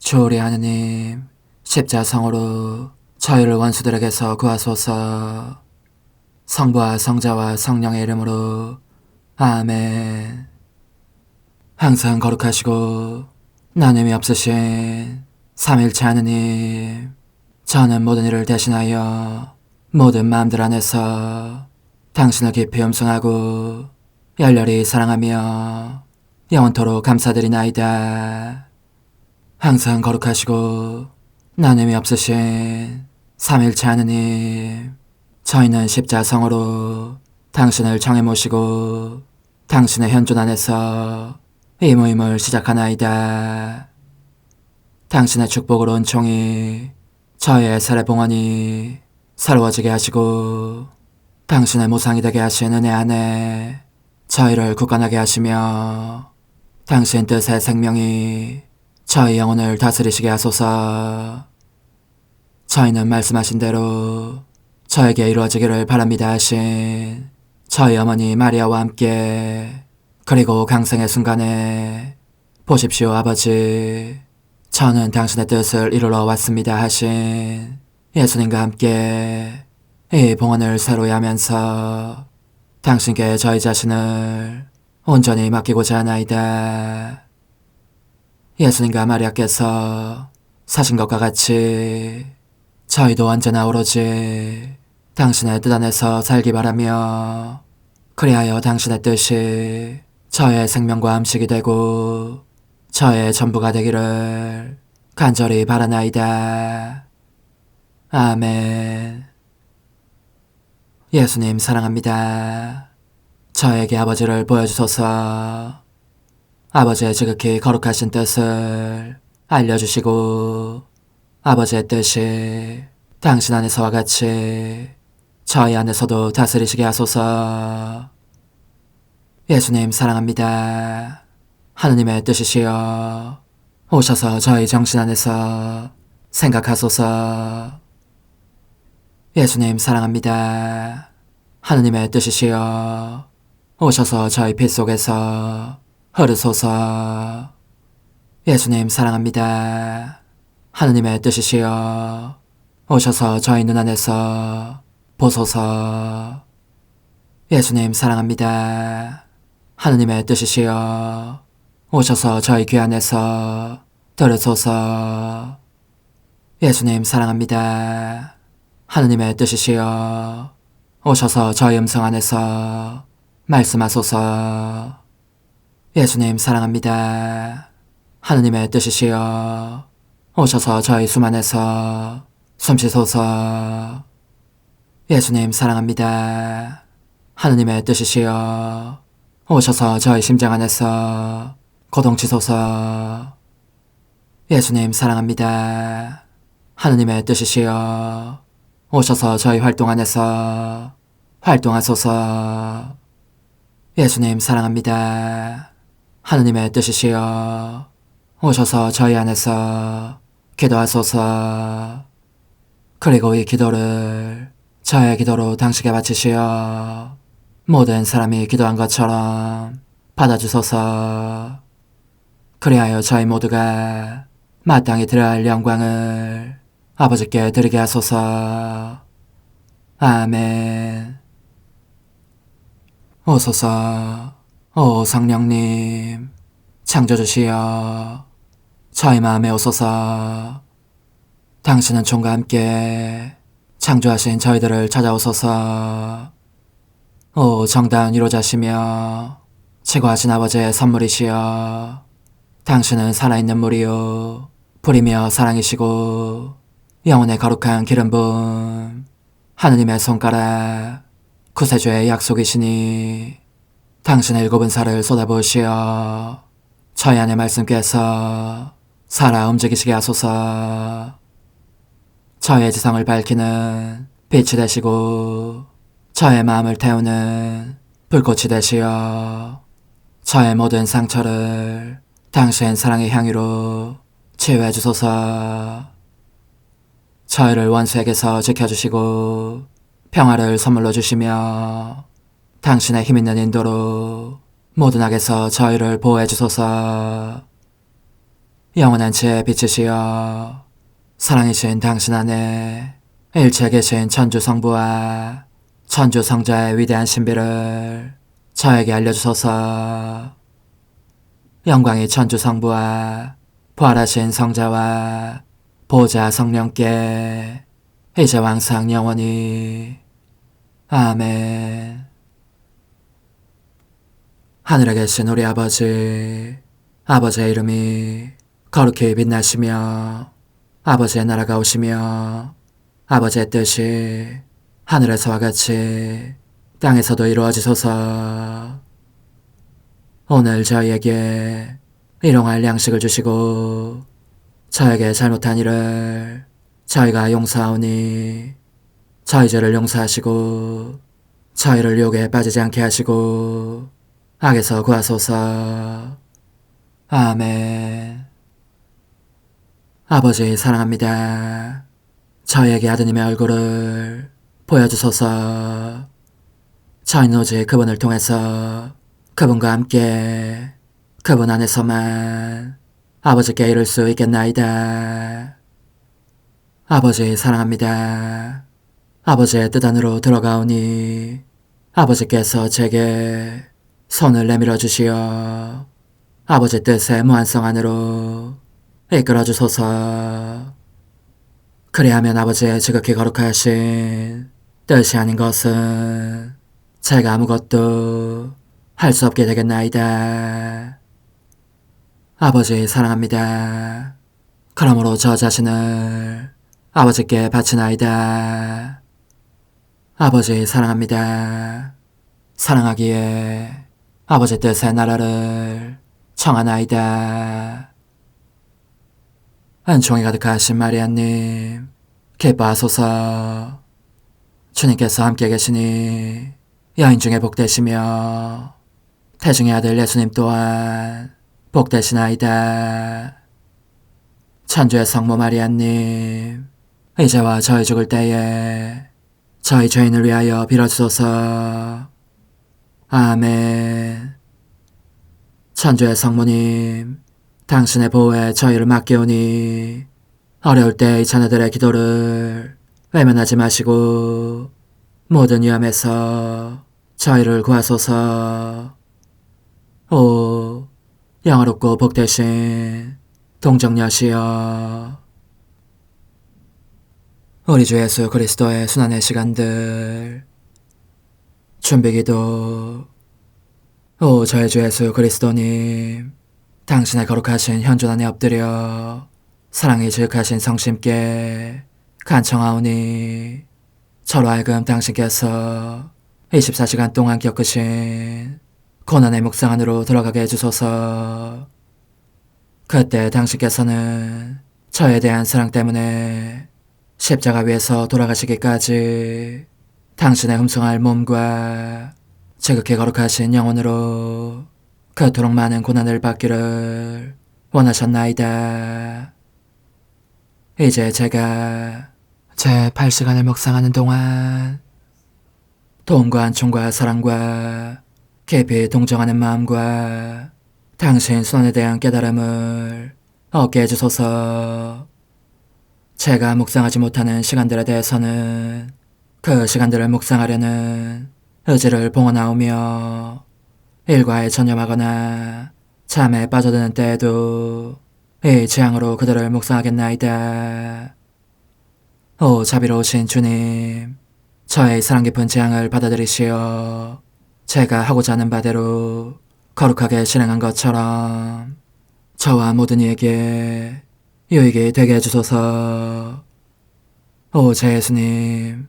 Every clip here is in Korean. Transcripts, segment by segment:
주오리 하느님, 십자성으로 저희를 원수들에게서 구하소서. 성부와 성자와 성령의 이름으로 아멘. 항상 거룩하시고 나눔이 없으신 삼일체 하느님, 저는 모든 일을 대신하여 모든 마음들 안에서 당신을 깊이 음성하고 열렬히 사랑하며 영원토록 감사드리나이다. 항상 거룩하시고 나눔이 없으신 삼일체 하느님, 저희는 십자성으로 당신을 정해 모시고 당신의 현존 안에서 이 모임을 시작하나이다. 당신의 축복으로 은총이 저희의 세례봉헌이 새로워지게 하시고 당신의 모상이 되게 하신 은혜 안에 저희를 굳건하게 하시며 당신 뜻의 생명이 저희 영혼을 다스리시게 하소서. 저희는 말씀하신 대로 저에게 이루어지기를 바랍니다 하신 저희 어머니 마리아와 함께, 그리고 강생의 순간에 보십시오 아버지, 저는 당신의 뜻을 이루러 왔습니다 하신 예수님과 함께 이 봉헌을 새로이 하면서 당신께 저희 자신을 온전히 맡기고자 하나이다. 예수님과 마리아께서 사신 것과 같이 저희도 언제나 오로지 당신의 뜻 안에서 살기 바라며, 그리하여 당신의 뜻이 저의 생명과 음식이 되고 저의 전부가 되기를 간절히 바라나이다. 아멘. 예수님 사랑합니다. 저에게 아버지를 보여주소서. 아버지의 지극히 거룩하신 뜻을 알려주시고 아버지의 뜻이 당신 안에서와 같이 저희 안에서도 다스리시게 하소서. 예수님 사랑합니다. 하느님의 뜻이시여 오셔서 저희 정신 안에서 생각하소서. 예수님 사랑합니다. 하느님의 뜻이시여 오셔서 저희 피 속에서 흐르소서. 예수님 사랑합니다. 하느님의 뜻이시여 오셔서 저희 눈 안에서 보소서. 예수님 사랑합니다. 하느님의 뜻이시여 오셔서 저희 귀 안에서 들으소서. 예수님 사랑합니다. 하느님의 뜻이시여 오셔서 저희 음성 안에서 말씀하소서. 예수님 사랑합니다. 하느님의 뜻이시여 오셔서 저희 숨 안에서 숨쉬소서. 예수님 사랑합니다. 하느님의 뜻이시여 오셔서 저희 심장 안에서 고동치소서. 예수님 사랑합니다. 하느님의 뜻이시여 오셔서 저희 활동 안에서 활동하소서. 예수님 사랑합니다. 하느님의 뜻이시여 오셔서 저희 안에서 기도하소서. 그리고 이 기도를 저의 기도로 당신께 바치시어 모든 사람이 기도한 것처럼 받아주소서. 그리하여 저희 모두가 마땅히 드려야 할 영광을 아버지께 드리게 하소서. 아멘. 오소서. 오 성령님 창조주시여 저희 마음에 오소서. 당신은 총과 함께 창조하신 저희들을 찾아오소서. 오 정다운 위로자시며 최고하신 아버지의 선물이시여 당신은 살아있는 물이요 불이며 사랑이시고 영혼의 거룩한 기름 부음 하느님의 손가락 구세주의 약속이시니 당신의 일곱은 살을 쏟아부으시어 저희 안의 말씀께서 살아 움직이시게 하소서. 저의 지성을 밝히는 빛이 되시고 저의 마음을 태우는 불꽃이 되시어 저의 모든 상처를 당신 사랑의 향유로 치유해 주소서. 저희를 원수에게서 지켜주시고 평화를 선물로 주시며 당신의 힘있는 인도로 모든 악에서 저희를 보호해 주소서. 영원한 제 빛이시여 사랑이신 당신 안에 일체 계신 천주 성부와 천주 성자의 위대한 신비를 저에게 알려주소서. 영광이 천주 성부와 부활하신 성자와 보좌 성령께 이제와 항상 영원히 아멘. 하늘에 계신 우리 아버지, 아버지의 이름이 거룩히 빛나시며 아버지의 나라가 오시며 아버지의 뜻이 하늘에서와 같이 땅에서도 이루어지소서. 오늘 저희에게 일용할 양식을 주시고 저에게 잘못한 일을 저희가 용서하오니 저희 죄를 용서하시고 저희를 유혹에 빠지지 않게 하시고 악에서 구하소서. 아멘. 아버지 사랑합니다. 저희에게 아드님의 얼굴을 보여주소서. 저희는 오직 그분을 통해서 그분과 함께 그분 안에서만 아버지께 이룰 수 있겠나이다. 아버지 사랑합니다. 아버지의 뜻 안으로 들어가오니 아버지께서 제게 손을 내밀어 주시어 아버지 뜻의 무한성 안으로 이끌어 주소서. 그리하면 아버지의 지극히 거룩하신 뜻이 아닌 것은 제가 아무것도 할 수 없게 되겠나이다. 아버지 사랑합니다. 그러므로 저 자신을 아버지께 바치나이다. 아버지 사랑합니다. 사랑하기에 아버지 뜻의 나라를 청하나이다. 은총이 가득하신 마리아님, 기뻐하소서. 주님께서 함께 계시니 여인 중에 복되시며 태중의 아들 예수님 또한 복되시나이다. 천주의 성모 마리아님, 이제와 저희 죽을 때에 저희 죄인을 위하여 빌어주소서. 아멘. 천주의 성모님, 당신의 보호에 저희를 맡기오니 어려울 때 이 자녀들의 기도를 외면하지 마시고 모든 위험에서 저희를 구하소서. 오, 영화롭고 복되신 동정녀시여, 우리 주 예수 그리스도의 순환의 시간들 준비기도. 오 저희 주 예수 그리스도님, 당신의 거룩하신 현존 안에 엎드려 사랑이 지극하신 성심께 간청하오니 저로 하여금 당신께서 24시간 동안 겪으신 고난의 묵상 안으로 들어가게 해주소서. 그때 당신께서는 저에 대한 사랑 때문에 십자가 위에서 돌아가시기까지 당신의 흠숭할 몸과 지극히 거룩하신 영혼으로 그토록 많은 고난을 받기를 원하셨나이다. 이제 제가 제 8시간을 묵상하는 동안 도움과 안총과 사랑과 깊이 동정하는 마음과 당신 손에 대한 깨달음을 얻게 해주소서. 제가 묵상하지 못하는 시간들에 대해서는 그 시간들을 묵상하려는 의지를 봉헌하오며 일과에 전념하거나 잠에 빠져드는 때에도 이 재앙으로 그들을 묵상하겠나이다. 오 자비로우신 주님, 저의 사랑 깊은 재앙을 받아들이시어 제가 하고자 하는 바대로 거룩하게 실행한 것처럼 저와 모든 이에게 유익이 되게 해주소서. 오 제 예수님,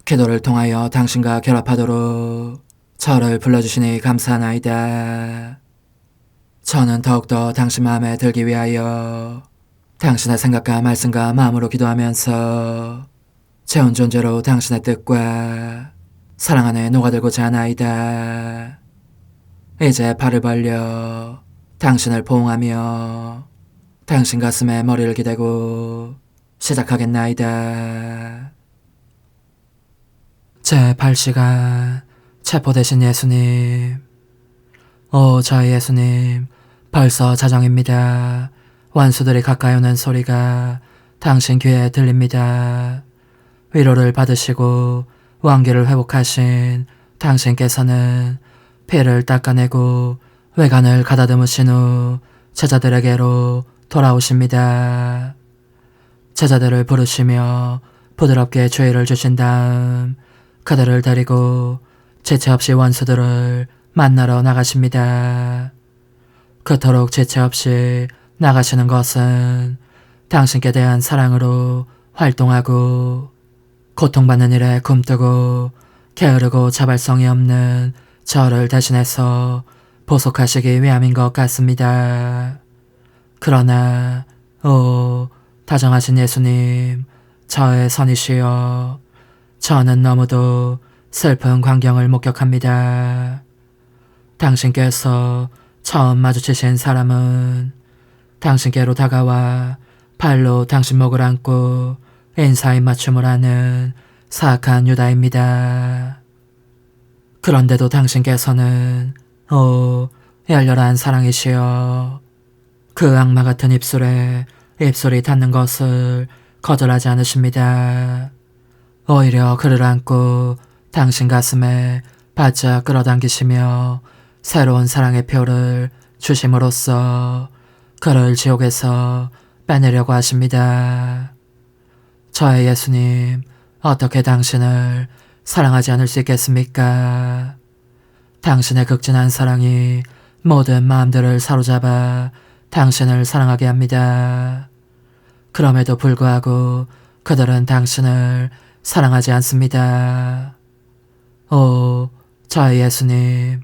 기도를 통하여 당신과 결합하도록 저를 불러주시니 감사하나이다. 저는 더욱더 당신 마음에 들기 위하여 당신의 생각과 말씀과 마음으로 기도하면서 제 온 존재로 당신의 뜻과 사랑 안에 녹아들고자 하나이다. 이제 발을 벌려 당신을 포옹하며 당신 가슴에 머리를 기대고 시작하겠나이다. 제 8시간 체포되신 예수님, 오 저희 예수님, 벌써 자정입니다. 원수들이 가까이 오는 소리가 당신 귀에 들립니다. 위로를 받으시고 왕기를 회복하신 당신께서는 피를 닦아내고 외관을 가다듬으신 후 제자들에게로 돌아오십니다. 제자들을 부르시며 부드럽게 주의를 주신 다음 그들을 데리고 지체 없이 원수들을 만나러 나가십니다. 그토록 지체 없이 나가시는 것은 당신께 대한 사랑으로 활동하고 고통받는 일에 굼뜨고 게으르고 자발성이 없는 저를 대신해서 보속하시기 위함인 것 같습니다. 그러나 다정하신 예수님, 저의 선이시여, 저는 너무도 슬픈 광경을 목격합니다. 당신께서 처음 마주치신 사람은 당신께로 다가와 발로 당신 목을 안고 인사의 맞춤을 하는 사악한 유다입니다. 그런데도 당신께서는 열렬한 사랑이시여 그 악마 같은 입술에 입술이 닿는 것을 거절하지 않으십니다. 오히려 그를 안고 당신 가슴에 바짝 끌어당기시며 새로운 사랑의 표를 주심으로써 그를 지옥에서 빼내려고 하십니다. 저의 예수님, 어떻게 당신을 사랑하지 않을 수 있겠습니까? 당신의 극진한 사랑이 모든 마음들을 사로잡아 당신을 사랑하게 합니다. 그럼에도 불구하고 그들은 당신을 사랑하지 않습니다. 저의 예수님,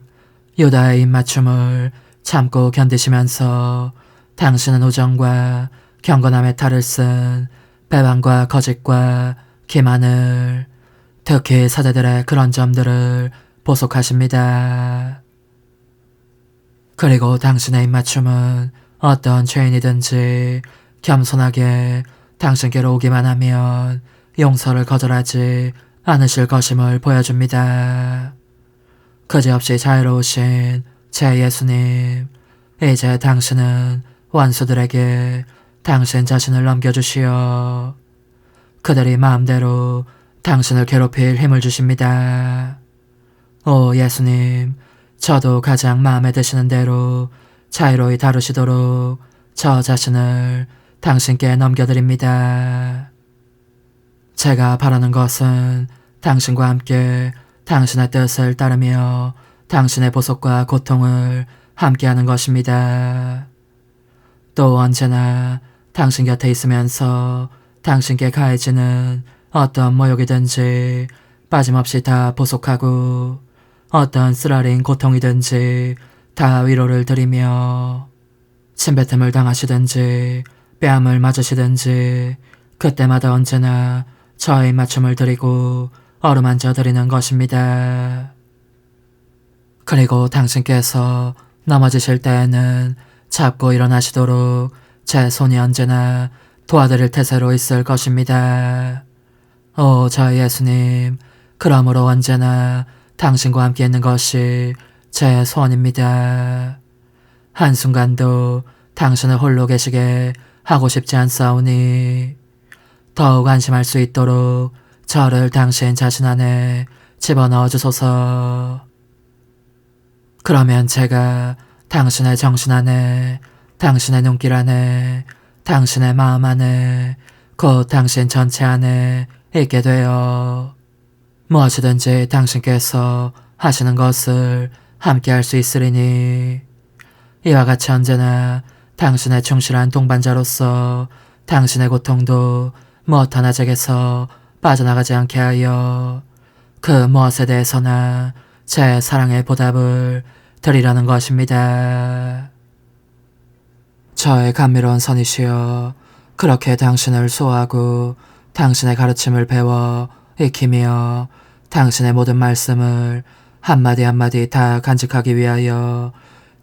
유다의 입맞춤을 참고 견디시면서 당신은 우정과 경건함의 탈을 쓴 배반과 거짓과 기만을, 특히 사제들의 그런 점들을 보속하십니다. 그리고 당신의 입맞춤은 어떤 죄인이든지 겸손하게 당신께로 오기만 하면 용서를 거절하지 않으실 것임을 보여줍니다. 그지없이 자유로우신 제 예수님, 이제 당신은 원수들에게 당신 자신을 넘겨주시어 그들이 마음대로 당신을 괴롭힐 힘을 주십니다. 오 예수님, 저도 가장 마음에 드시는 대로 자유로이 다루시도록 저 자신을 당신께 넘겨드립니다. 제가 바라는 것은 당신과 함께 당신의 뜻을 따르며 당신의 보속과 고통을 함께하는 것입니다. 또 언제나 당신 곁에 있으면서 당신께 가해지는 어떤 모욕이든지 빠짐없이 다 보속하고 어떤 쓰라린 고통이든지 다 위로를 드리며 침뱉음을 당하시든지 뺨을 맞으시든지 그때마다 언제나 저의 맞춤을 드리고 어루만져 드리는 것입니다. 그리고 당신께서 넘어지실 때에는 잡고 일어나시도록 제 손이 언제나 도와드릴 태세로 있을 것입니다. 저의 예수님, 그러므로 언제나 당신과 함께 있는 것이 제 소원입니다. 한순간도 당신을 홀로 계시게 하고 싶지 않사오니 더욱 안심할 수 있도록 저를 당신 자신 안에 집어넣어 주소서. 그러면 제가 당신의 정신 안에, 당신의 눈길 안에, 당신의 마음 안에, 곧 당신 전체 안에 있게 되어 무엇이든지 당신께서 하시는 것을 함께 할 수 있으리니 이와 같이 언제나 당신의 충실한 동반자로서 당신의 고통도 무엇 하나 제게서 빠져나가지 않게 하여 그 무엇에 대해서나 제 사랑의 보답을 드리려는 것입니다. 저의 감미로운 선이시여, 그렇게 당신을 수호하고 당신의 가르침을 배워 익히며 당신의 모든 말씀을 한마디 한마디 다 간직하기 위하여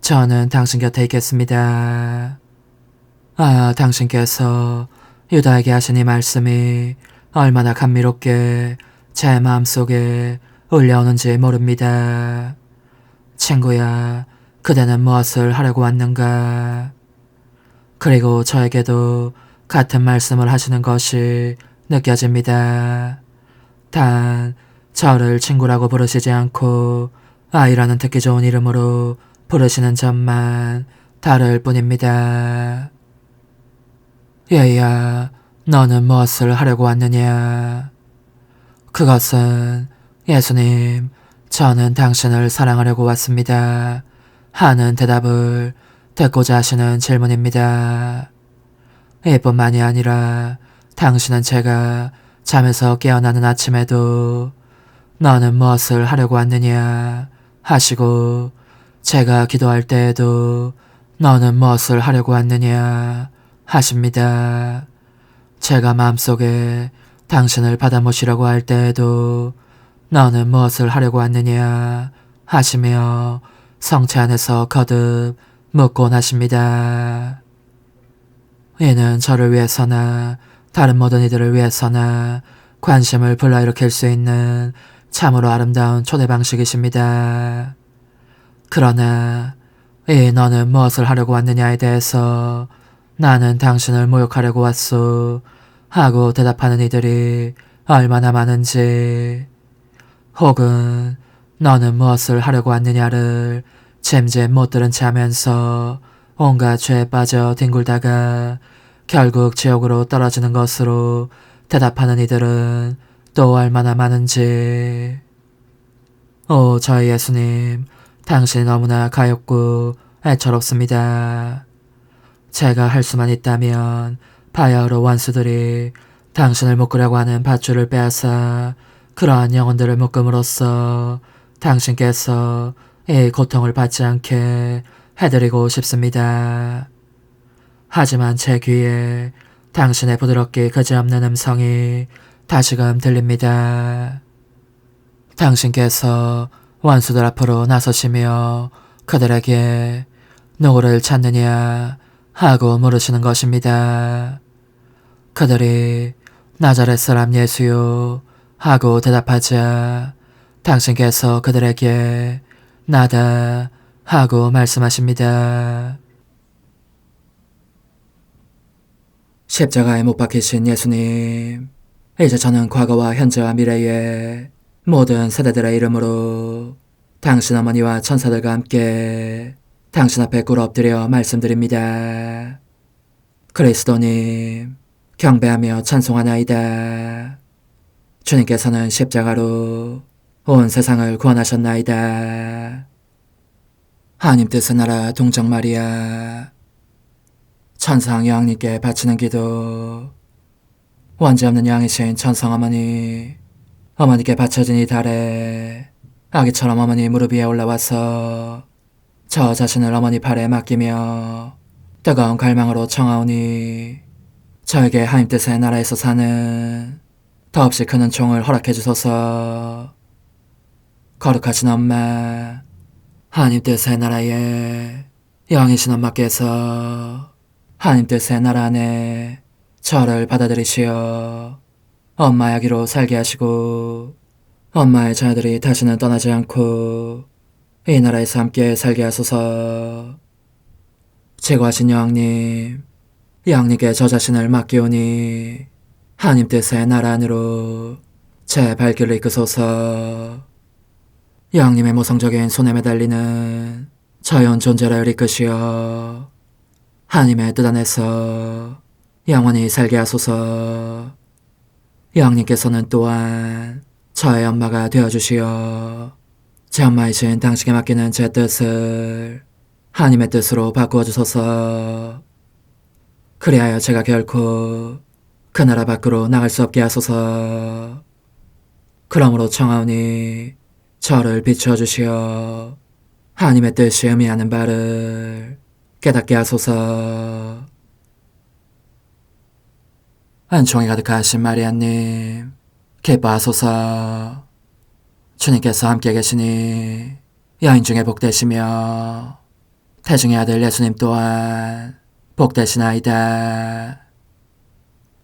저는 당신 곁에 있겠습니다. 당신께서 유다에게 하신 이 말씀이 얼마나 감미롭게 제 마음속에 울려오는지 모릅니다. 친구야, 그대는 무엇을 하려고 왔는가? 그리고 저에게도 같은 말씀을 하시는 것이 느껴집니다. 단 저를 친구라고 부르시지 않고 아이라는 듣기 좋은 이름으로 부르시는 점만 다를 뿐입니다. 얘야, 너는 무엇을 하려고 왔느냐? 그것은 예수님, 저는 당신을 사랑하려고 왔습니다. 하는 대답을 듣고자 하시는 질문입니다. 이뿐만이 아니라 당신은 제가 잠에서 깨어나는 아침에도 너는 무엇을 하려고 왔느냐 하시고 제가 기도할 때에도 너는 무엇을 하려고 왔느냐 하십니다. 제가 마음속에 당신을 받아 모시려고 할 때에도 너는 무엇을 하려고 왔느냐 하시며 성체 안에서 거듭 묻곤 하십니다. 이는 저를 위해서나 다른 모든 이들을 위해서나 관심을 불러일으킬 수 있는 참으로 아름다운 초대 방식이십니다. 그러나 이 너는 무엇을 하려고 왔느냐에 대해서 나는 당신을 모욕하려고 왔소 하고 대답하는 이들이 얼마나 많은지, 혹은 너는 무엇을 하려고 왔느냐를 잼잼 못 들은 채 하면서 온갖 죄에 빠져 뒹굴다가 결국 지옥으로 떨어지는 것으로 대답하는 이들은 또 얼마나 많은지. 오, 저희 예수님, 당신이 너무나 가엾고 애처롭습니다. 제가 할 수만 있다면 바야흐로 원수들이 당신을 묶으려고 하는 밧줄을 빼앗아 그러한 영혼들을 묶음으로써 당신께서 이 고통을 받지 않게 해드리고 싶습니다. 하지만 제 귀에 당신의 부드럽게 그지없는 음성이 다시금 들립니다. 당신께서 원수들 앞으로 나서시며 그들에게 누구를 찾느냐 하고 물으시는 것입니다. 그들이 나자렛 사람 예수요 하고 대답하자 당신께서 그들에게 나다 하고 말씀하십니다. 십자가에 못 박히신 예수님, 이제 저는 과거와 현재와 미래의 모든 세대들의 이름으로 당신 어머니와 천사들과 함께 당신 앞에 꿇어 엎드려 말씀드립니다. 그리스도님, 경배하며 찬송하나이다. 주님께서는 십자가로 온 세상을 구원하셨나이다. 하나님 뜻의 나라 동정 마리아, 천상 여왕님께 바치는 기도. 원죄 없는 여왕이신 천상 어머니, 어머니께 바쳐진 이 달에 아기처럼 어머니 무릎 위에 올라와서 저 자신을 어머니 팔에 맡기며 뜨거운 갈망으로 청하오니 저에게 하나님 뜻의 나라에서 사는 더없이 큰 은총을 허락해 주소서. 거룩하신 엄마, 하나님 뜻의 나라에 여왕이신 엄마께서 하나님 뜻의 나라 안에 저를 받아들이시어 엄마의 아기로 살게 하시고 엄마의 자녀들이 다시는 떠나지 않고 이 나라에서 함께 살게 하소서. 제거하신 여왕님, 여왕님께 저 자신을 맡기오니 하나님 뜻의 나라 안으로 제 발길을 이끄소서. 여왕님의 모성적인 손에 매달리는 자연 존재를 이끄시어 하나님의 뜻 안에서 영원히 살게 하소서. 여왕님께서는 또한 저의 엄마가 되어주시어 제 엄마이신 당신께 맡기는 제 뜻을 하나님의 뜻으로 바꾸어 주소서. 그리하여 제가 결코 그 나라 밖으로 나갈 수 없게 하소서. 그러므로 청하오니 저를 비추어 주시어 하나님의 뜻이 의미하는 바를 깨닫게 하소서. 은총이 가득하신 마리아님, 기뻐하소서. 주님께서 함께 계시니 여인 중에 복되시며 태중의 아들 예수님 또한 복되시나이다.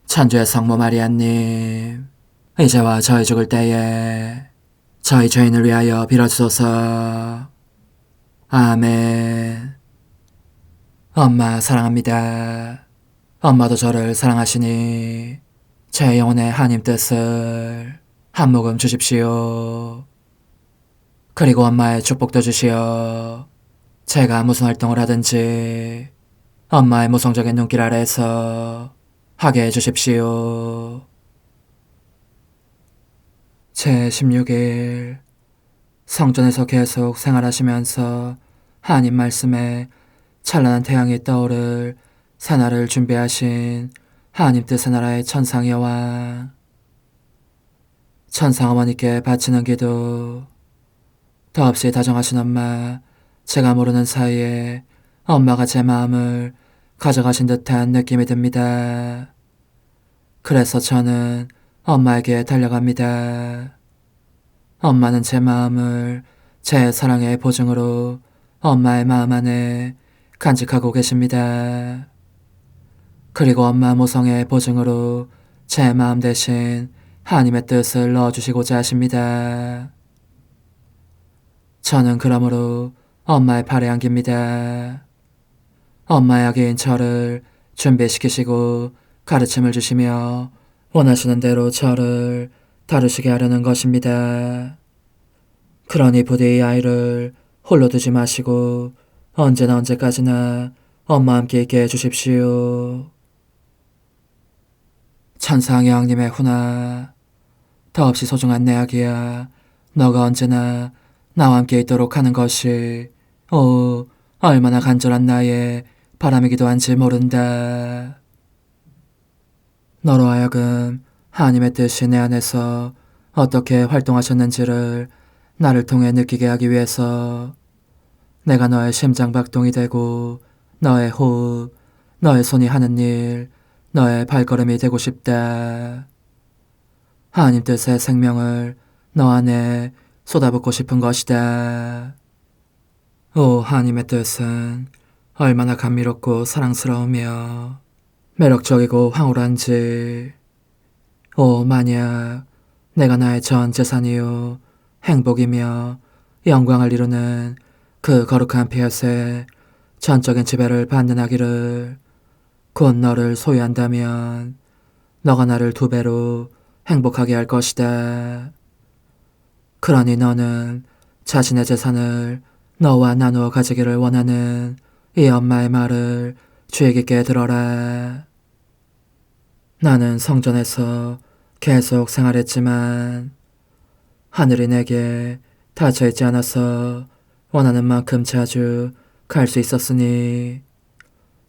천주의 성모 마리아님, 이제와 저희 죽을 때에 저희 죄인을 위하여 빌어주소서. 아멘. 엄마 사랑합니다. 엄마도 저를 사랑하시니 제 영혼의 하나님 뜻을 한 모금 주십시오. 그리고 엄마의 축복도 주시어 제가 무슨 활동을 하든지 엄마의 모성적인 눈길 아래에서 하게 해주십시오. 제16일 성전에서 계속 생활하시면서 하나님 말씀에 찬란한 태양이 떠오를 새날을 준비하신 하나님 뜻의 나라의 천상 여왕, 천상 어머니께 바치는 기도. 더없이 다정하신 엄마, 제가 모르는 사이에 엄마가 제 마음을 가져가신 듯한 느낌이 듭니다. 그래서 저는 엄마에게 달려갑니다. 엄마는 제 마음을 제 사랑의 보증으로 엄마의 마음 안에 간직하고 계십니다. 그리고 엄마 모성의 보증으로 제 마음 대신 하나님의 뜻을 넣어주시고자 하십니다. 저는 그러므로 엄마의 팔에 안깁니다. 엄마의 아기인 저를 준비시키시고 가르침을 주시며 원하시는 대로 저를 다루시게 하려는 것입니다. 그러니 부디 이 아이를 홀로 두지 마시고 언제나 언제까지나 엄마와 함께 있게 해주십시오. 천상 여왕님의 훈아, 더없이 소중한 내 아기야, 너가 언제나 나와 함께 있도록 하는 것이 얼마나 간절한 나의 바람이기도 한지 모른다. 너로 하여금 하나님의 뜻이 내 안에서 어떻게 활동하셨는지를 나를 통해 느끼게 하기 위해서 내가 너의 심장박동이 되고 너의 호흡, 너의 손이 하는 일, 너의 발걸음이 되고 싶다. 하나님 뜻의 생명을 너 안에 쏟아붓고 싶은 것이다. 오, 하나님의 뜻은 얼마나 감미롭고 사랑스러우며 매력적이고 황홀한지. 오, 만약 내가 나의 전 재산이요 행복이며 영광을 이루는 그 거룩한 피앗의 전적인 지배를 받는 아기를 곧 너를 소유한다면 너가 나를 2배로 행복하게 할 것이다. 그러니 너는 자신의 재산을 너와 나누어 가지기를 원하는 이 엄마의 말을 주의 깊게 들어라. 나는 성전에서 계속 생활했지만 하늘이 내게 닫혀있지 않아서 원하는 만큼 자주 갈 수 있었으니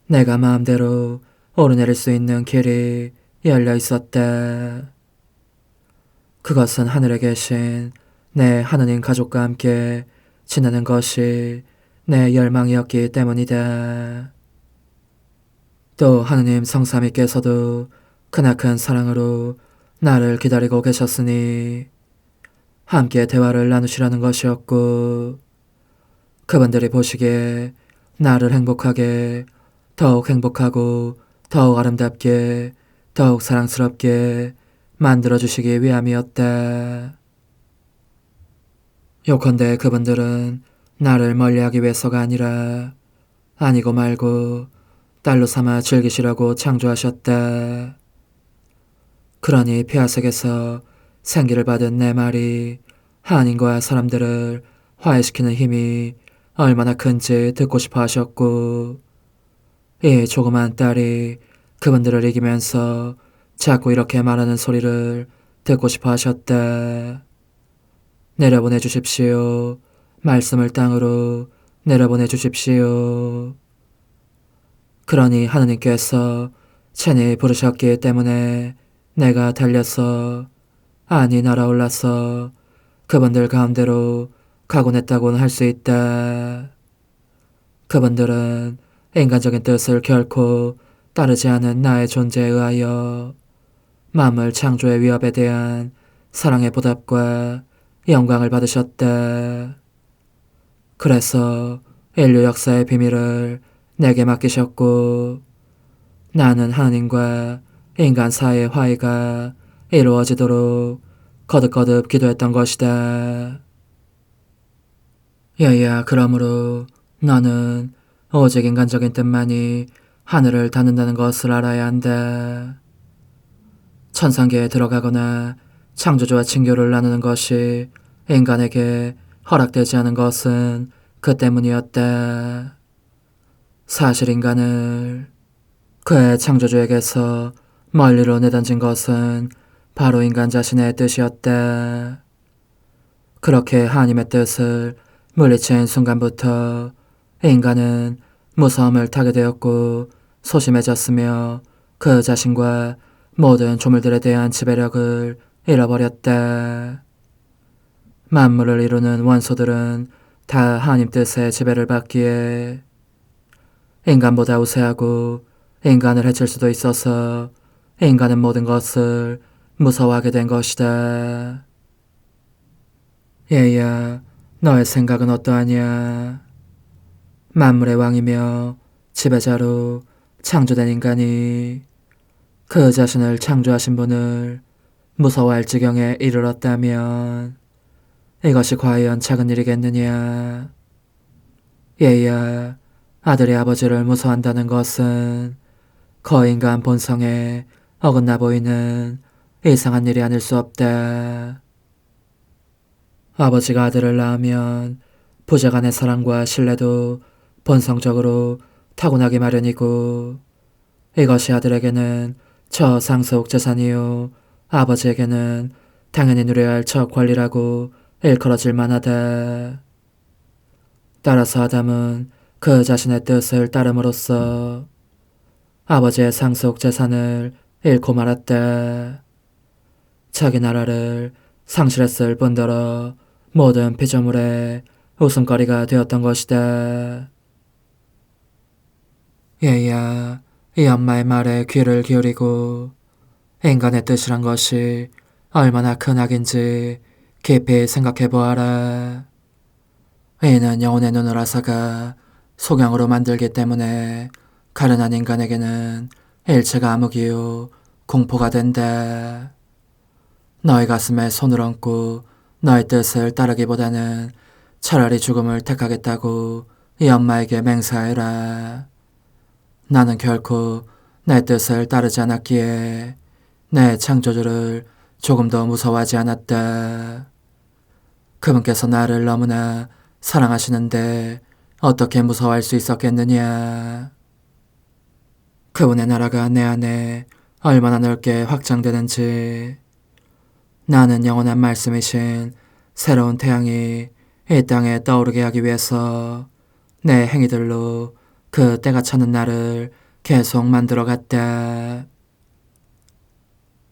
내가 마음대로 오르내릴 수 있는 길이 열려 있었다. 그것은 하늘에 계신 내 하느님 가족과 함께 지내는 것이 내 열망이었기 때문이다. 또 하느님 성삼위께서도 크나큰 사랑으로 나를 기다리고 계셨으니 함께 대화를 나누시라는 것이었고, 그분들이 보시기에 나를 행복하게, 더욱 행복하고 더욱 아름답게 더욱 사랑스럽게 만들어주시기 위함이었다. 요컨대 그분들은 나를 멀리하기 위해서가 아니라 아니고 말고 딸로 삼아 즐기시라고 창조하셨다. 그러니 폐하색에서 생기를 받은 내 말이 하나님과 사람들을 화해시키는 힘이 얼마나 큰지 듣고 싶어 하셨고, 이 조그만 딸이 그분들을 이기면서 자꾸 이렇게 말하는 소리를 듣고 싶어 하셨다. 내려보내 주십시오. 말씀을 땅으로 내려보내 주십시오. 그러니 하느님께서 친히 부르셨기 때문에 내가 달려서, 아니 날아올라서 그분들 가운데로 가곤 했다고는 할 수 있다. 그분들은 인간적인 뜻을 결코 따르지 않은 나의 존재에 의하여 만물 창조의 위협에 대한 사랑의 보답과 영광을 받으셨다. 그래서 인류 역사의 비밀을 내게 맡기셨고, 나는 하나님과 인간 사이의 화해가 이루어지도록 거듭거듭 기도했던 것이다. 야야, 그러므로 너는 오직 인간적인 뜻만이 하늘을 닿는다는 것을 알아야 한다. 천상계에 들어가거나 창조주와 친교를 나누는 것이 인간에게 허락되지 않은 것은 그 때문이었다. 사실 인간을 그의 창조주에게서 멀리로 내던진 것은 바로 인간 자신의 뜻이었다. 그렇게 하나님의 뜻을 물리친 순간부터 인간은 무서움을 타게 되었고 소심해졌으며 그 자신과 모든 조물들에 대한 지배력을 잃어버렸다. 만물을 이루는 원소들은 다 하나님 뜻의 지배를 받기에 인간보다 우세하고 인간을 해칠 수도 있어서 인간은 모든 것을 무서워하게 된 것이다. 얘야, 너의 생각은 어떠하냐? 만물의 왕이며 지배자로 창조된 인간이 그 자신을 창조하신 분을 무서워할 지경에 이르렀다면 이것이 과연 작은 일이겠느냐? 얘야, 아들이 아버지를 무서워한다는 것은 거인간 본성에 어긋나 보이는 이상한 일이 아닐 수 없다. 아버지가 아들을 낳으면 부자간의 사랑과 신뢰도 본성적으로 타고나기 마련이고 이것이 아들에게는 저상속 재산이요 아버지에게는 당연히 누려야 할 첫 권리라고 일컬어질 만하다. 따라서 아담은 그 자신의 뜻을 따름으로써 아버지의 상속 재산을 잃고 말았다. 자기 나라를 상실했을 뿐더러 모든 피조물의 웃음거리가 되었던 것이다. 얘야, 이 엄마의 말에 귀를 기울이고 인간의 뜻이란 것이 얼마나 큰 악인지 깊이 생각해 보아라. 이는 영혼의 눈을 아사가 속양으로 만들기 때문에 가련한 인간에게는 일체가 암흑이요 공포가 된다. 너의 가슴에 손을 얹고 너의 뜻을 따르기보다는 차라리 죽음을 택하겠다고 이 엄마에게 맹세하여라. 나는 결코 내 뜻을 따르지 않았기에 내 창조주를 조금 더 무서워하지 않았다. 그분께서 나를 너무나 사랑하시는데 어떻게 무서워할 수 있었겠느냐. 그분의 나라가 내 안에 얼마나 넓게 확장되는지, 나는 영원한 말씀이신 새로운 태양이 이 땅에 떠오르게 하기 위해서 내 행위들로 그 때가 차는 날을 계속 만들어갔다.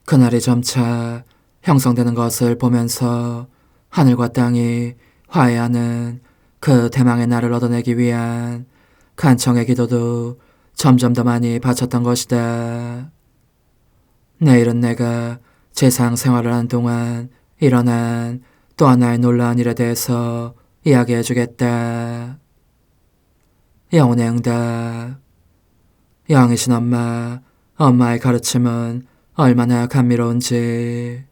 그날이 점차 형성되는 것을 보면서 하늘과 땅이 화해하는 그 대망의 날을 얻어내기 위한 간청의 기도도 점점 더 많이 바쳤던 것이다. 내일은 내가 세상 생활을 하는 동안 일어난 또 하나의 놀라운 일에 대해서 이야기해 주겠다. 영혼의 응답. 영이신 엄마, 엄마의 가르침은 얼마나 감미로운지.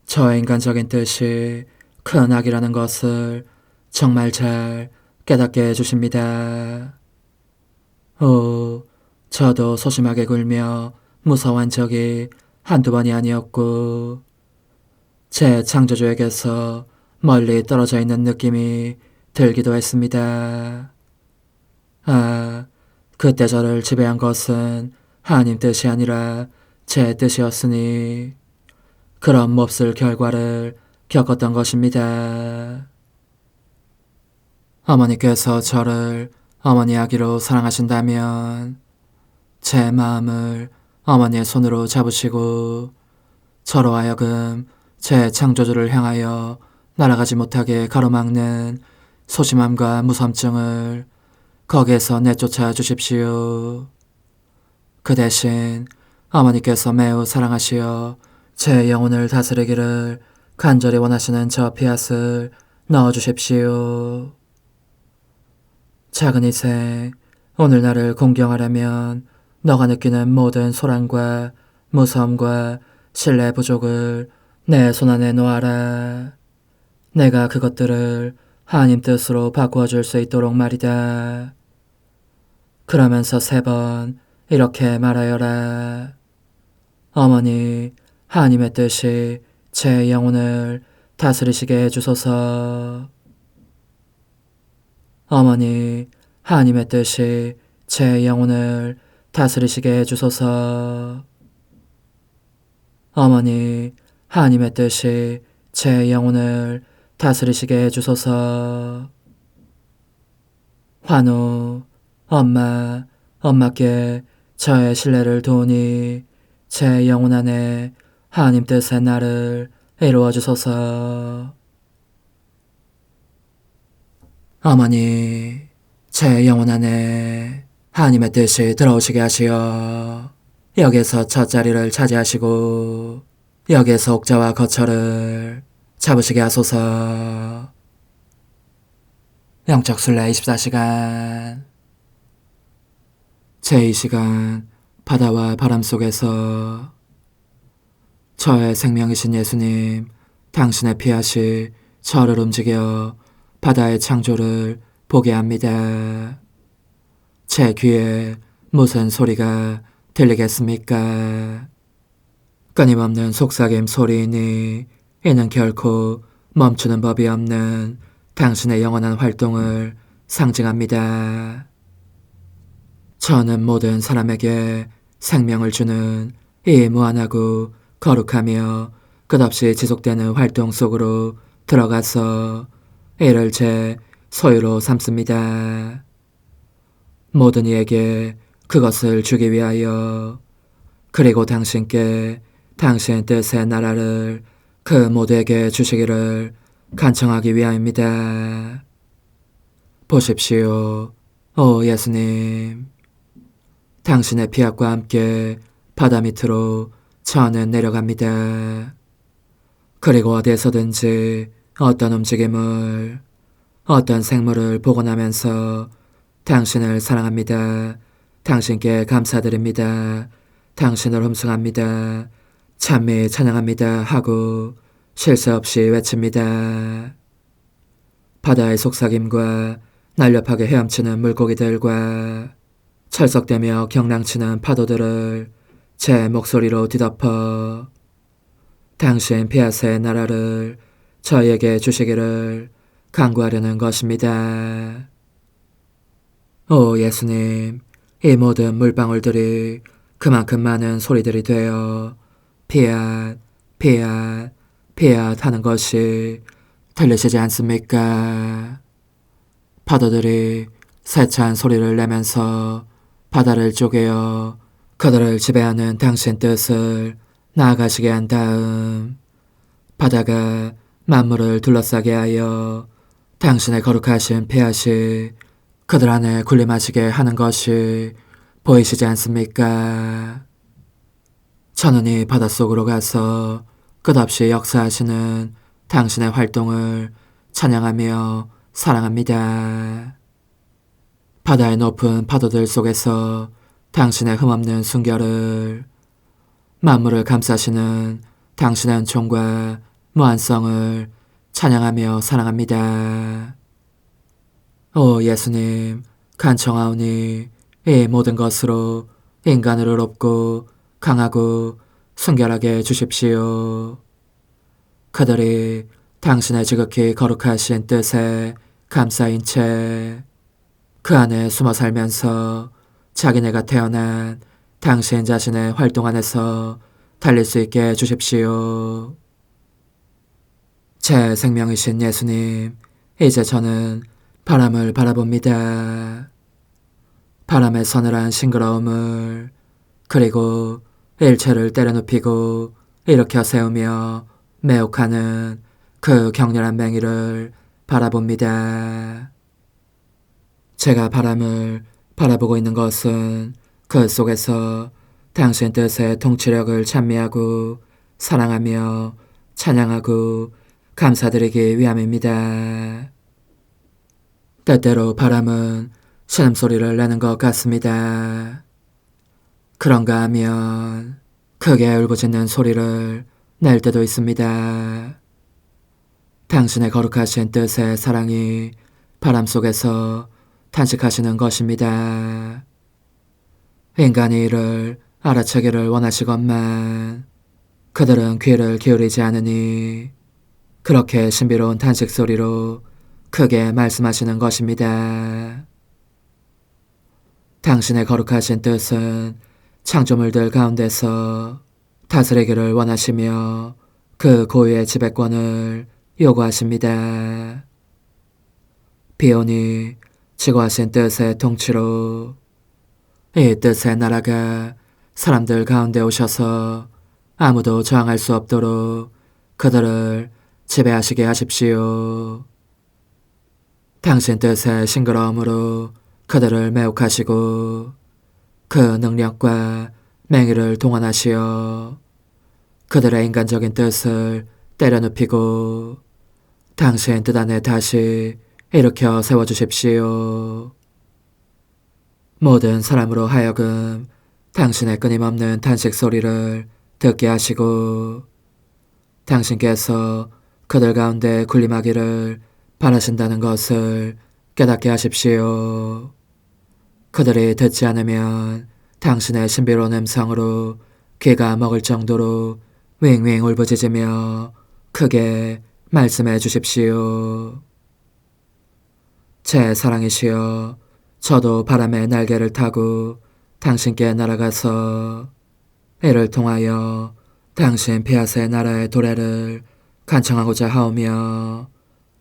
저의 인간적인 뜻이 큰 악이라는 것을 정말 잘 깨닫게 해주십니다. 저도 소심하게 굴며 무서워한 적이 한두 번이 아니었고 제 창조주에게서 멀리 떨어져 있는 느낌이 들기도 했습니다. 그때 저를 지배한 것은 하나님 뜻이 아니라 제 뜻이었으니 그런 몹쓸 결과를 겪었던 것입니다. 어머니께서 저를 어머니 아기로 사랑하신다면 제 마음을 어머니의 손으로 잡으시고 저로 하여금 제 창조주를 향하여 날아가지 못하게 가로막는 소심함과 무섬증을 거기에서 내쫓아 주십시오. 그 대신 어머니께서 매우 사랑하시어 제 영혼을 다스리기를 간절히 원하시는 저 피앗을 넣어주십시오. 작은 이생, 오늘 나를 공경하려면 너가 느끼는 모든 소란과 무서움과 신뢰 부족을 내 손안에 놓아라. 내가 그것들을 하나님 뜻으로 바꾸어 줄 수 있도록 말이다. 그러면서 3번 이렇게 말하여라. 어머니, 하나님의 뜻이 제 영혼을 다스리시게 해주소서. 어머니, 하나님의 뜻이 제 영혼을 다스리시게 해주소서. 어머니, 하나님의 뜻이 제 영혼을 다스리시게 해주소서. 환우, 엄마께 저의 신뢰를 도우니 제 영혼 안에 하나님 뜻의 나를 이루어 주소서. 어머니, 제 영혼 안에 하나님의 뜻이 들어오시게 하시어 여기서 첫 자리를 차지하시고 여기서 옥자와 거처를 잡으시게 하소서. 영적 순례 24시간. 제2시간 바다와 바람 속에서 저의 생명이신 예수님, 당신의 피하시 저를 움직여 바다의 창조를 보게 합니다. 제 귀에 무슨 소리가 들리겠습니까? 끊임없는 속삭임 소리이니 이는 결코 멈추는 법이 없는 당신의 영원한 활동을 상징합니다. 저는 모든 사람에게 생명을 주는 이 무한하고 거룩하며 끝없이 지속되는 활동 속으로 들어가서 이를 제 소유로 삼습니다. 모든 이에게 그것을 주기 위하여, 그리고 당신께 당신 뜻의 나라를 그 모두에게 주시기를 간청하기 위함입니다. 보십시오, 오 예수님. 당신의 피압과 함께 바다 밑으로 저는 내려갑니다. 그리고 어디에서든지 어떤 움직임을, 어떤 생물을 보고 나면서 당신을 사랑합니다. 당신께 감사드립니다. 당신을 흠숭합니다. 찬미 찬양합니다 하고 쉴 새 없이 외칩니다. 바다의 속삭임과 날렵하게 헤엄치는 물고기들과 철썩대며 경랑치는 파도들을 제 목소리로 뒤덮어 당신 피아세의 나라를 저에게 주시기를 간구하려는 것입니다. 오 예수님, 이 모든 물방울들이 그만큼 많은 소리들이 되어 피앗, 피앗, 피앗 하는 것이 들리시지 않습니까? 파도들이 세찬 소리를 내면서 바다를 쪼개어 그들을 지배하는 당신 뜻을 나아가시게 한 다음 바다가 만물을 둘러싸게 하여 당신의 거룩하신 피앗이 그들 안에 군림하시게 하는 것이 보이시지 않습니까? 저는 이 바닷속으로 가서 끝없이 역사하시는 당신의 활동을 찬양하며 사랑합니다. 바다의 높은 파도들 속에서 당신의 흠없는 순결을, 만물을 감싸시는 당신의 은총과 무한성을 찬양하며 사랑합니다. 오 예수님, 간청하오니 이 모든 것으로 인간을 의롭고 강하고 순결하게 해주십시오. 그들이 당신의 지극히 거룩하신 뜻에 감싸인 채 그 안에 숨어 살면서 자기네가 태어난 당신 자신의 활동 안에서 달릴 수 있게 해주십시오. 제 생명이신 예수님, 이제 저는 바람을 바라봅니다. 바람의 서늘한 싱그러움을, 그리고 일체를 때려눕히고 일으켜 세우며 매혹하는 그 격렬한 맹위를 바라봅니다. 제가 바람을 바라보고 있는 것은 그 속에서 당신 뜻의 통치력을 찬미하고 사랑하며 찬양하고 감사드리기 위함입니다. 때때로 바람은 신음소리를 내는 것 같습니다. 그런가 하면 크게 울부짖는 소리를 낼 때도 있습니다. 당신의 거룩하신 뜻의 사랑이 바람 속에서 탄식하시는 것입니다. 인간이 이를 알아채기를 원하시건만 그들은 귀를 기울이지 않으니 그렇게 신비로운 탄식 소리로 크게 말씀하시는 것입니다. 당신의 거룩하신 뜻은 창조물들 가운데서 다스리기를 원하시며 그 고유의 지배권을 요구하십니다. 비오니 지고하신 뜻의 통치로 이 뜻의 나라가 사람들 가운데 오셔서 아무도 저항할 수 없도록 그들을 지배하시게 하십시오. 당신 뜻의 싱그러움으로 그들을 매혹하시고 그 능력과 맹의를 동원하시어 그들의 인간적인 뜻을 때려눕히고 당신 뜻 안에 다시 일으켜 세워주십시오. 모든 사람으로 하여금 당신의 끊임없는 탄식 소리를 듣게 하시고 당신께서 그들 가운데 군림하기를 바라신다는 것을 깨닫게 하십시오. 그들이 듣지 않으면 당신의 신비로운 음성으로 귀가 먹을 정도로 윙윙 울부짖으며 크게 말씀해 주십시오. 제 사랑이시여, 저도 바람의 날개를 타고 당신께 날아가서 이를 통하여 당신 피아스의 나라의 도래를 간청하고자 하오며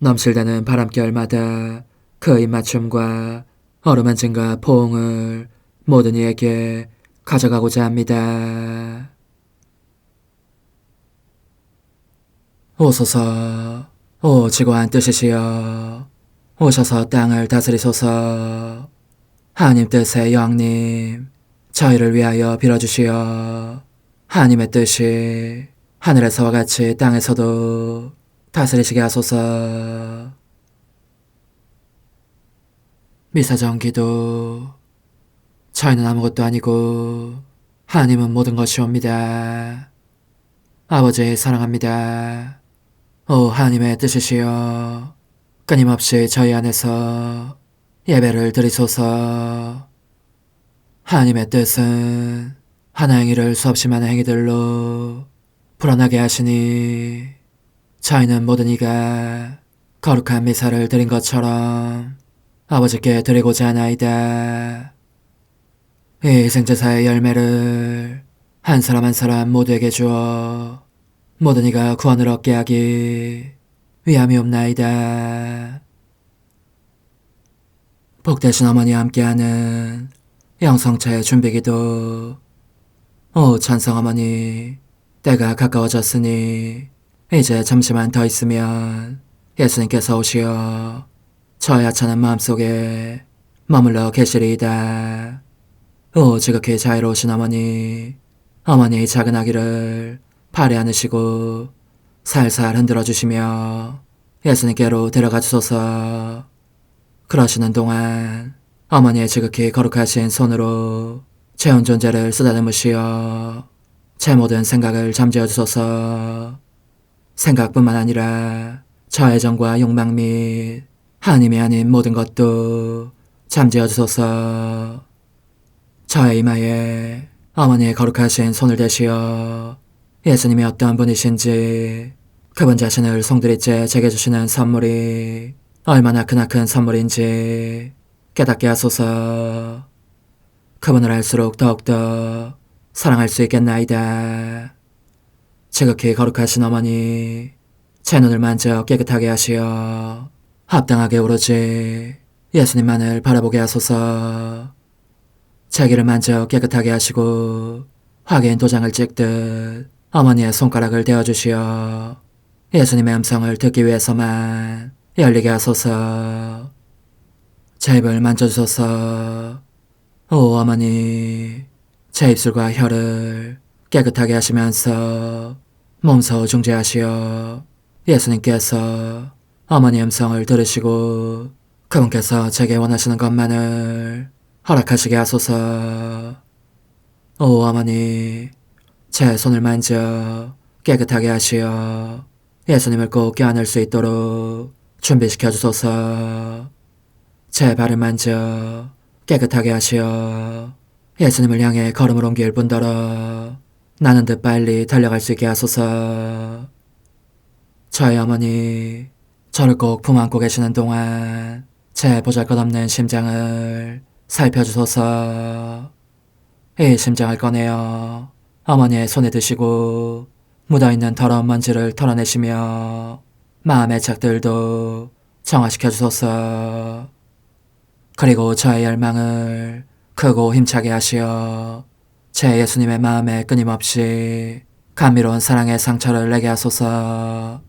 넘실대는 바람결마다 그 입맞춤과 어루만짐과 포옹을 모든 이에게 가져가고자 합니다. 오소서, 오 지고한 뜻이시여, 오셔서 땅을 다스리소서. 하나님 뜻의 여왕님, 저희를 위하여 빌어주시어 하나님의 뜻이 하늘에서와 같이 땅에서도 다스리시게 하소서. 미사정 기도. 저희는 아무것도 아니고 하나님은 모든 것이옵니다. 아버지 사랑합니다. 오 하나님의 뜻이시여, 끊임없이 저희 안에서 예배를 드리소서. 하나님의 뜻은 하나 행위를 수없이 많은 행위들로 불어나게 하시니 저희는 모든 이가 거룩한 미사를 드린 것처럼 아버지께 드리고자 하나이다. 이 희생제사의 열매를 한 사람 한 사람 모두에게 주어 모든 이가 구원을 얻게 하기 위함이옵나이다. 복되신 어머니와 함께하는 영성차의 준비기도. 오 찬성 어머니, 때가 가까워졌으니 이제 잠시만 더 있으면 예수님께서 오시어 저의 하찮은 마음속에 머물러 계시리이다. 오 지극히 자유로우신 어머니, 어머니의 작은 아기를 팔에 안으시고 살살 흔들어 주시며 예수님께로 데려가 주소서. 그러시는 동안 어머니의 지극히 거룩하신 손으로 제 온 존재를 쓰다듬으시어 제 모든 생각을 잠재워 주소서. 생각뿐만 아니라 저의 정과 욕망 및 하나님이 아닌 모든 것도 잠재워 주소서. 저의 이마에 어머니의 거룩하신 손을 대시어 예수님이 어떤 분이신지, 그분 자신을 송두리째 제게 주시는 선물이 얼마나 크나큰 선물인지 깨닫게 하소서. 그분을 알수록 더욱더 사랑할 수 있겠나이다. 지극히 거룩하신 어머니, 제 눈을 만져 깨끗하게 하시어 합당하게 오로지 예수님만을 바라보게 하소서. 제 귀를 만져 깨끗하게 하시고 확인 도장을 찍듯 어머니의 손가락을 대어주시어 예수님의 음성을 듣기 위해서만 열리게 하소서. 제 입을 만져주소서. 오 어머니, 제 입술과 혀를 깨끗하게 하시면서 몸소 중재하시어 예수님께서 어머니 음성을 들으시고 그분께서 제게 원하시는 것만을 허락하시게 하소서. 오 어머니, 제 손을 만져 깨끗하게 하시어 예수님을 꼭 껴안을 수 있도록 준비시켜 주소서. 제 발을 만져 깨끗하게 하시어 예수님을 향해 걸음을 옮길 뿐더러 나는 듯 빨리 달려갈 수 있게 하소서. 저희 어머니 저를 꼭 품 안고 계시는 동안 제 보잘것없는 심장을 살펴주소서. 이 심장을 꺼내어 어머니의 손에 드시고 묻어있는 더러운 먼지를 털어내시며 마음의 착들도 정화시켜 주소서. 그리고 저의 열망을 크고 힘차게 하시어 제 예수님의 마음에 끊임없이 감미로운 사랑의 상처를 내게 하소서.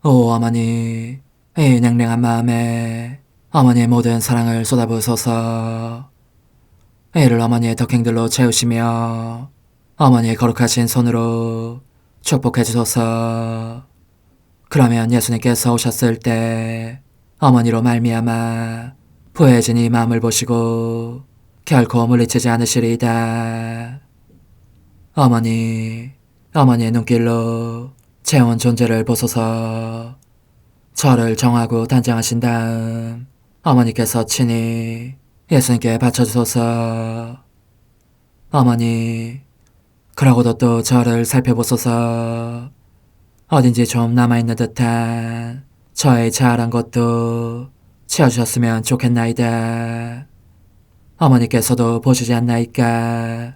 오 어머니, 이 냉랭한 마음에 어머니의 모든 사랑을 쏟아부으소서. 이를 어머니의 덕행들로 채우시며 어머니의 거룩하신 손으로 축복해 주소서. 그러면 예수님께서 오셨을 때 어머니로 말미암아 부해진 이 마음을 보시고 결코 물리치지 않으시리이다. 어머니, 어머니의 눈길로 제 온 존재를 보소서. 저를 정하고 단장하신 다음 어머니께서 친히 예수님께 바쳐주소서. 어머니, 그러고도 또 저를 살펴보소서. 어딘지 좀 남아있는 듯한 저의 자아란 것도 치워주셨으면 좋겠나이다. 어머니께서도 보시지 않나이까?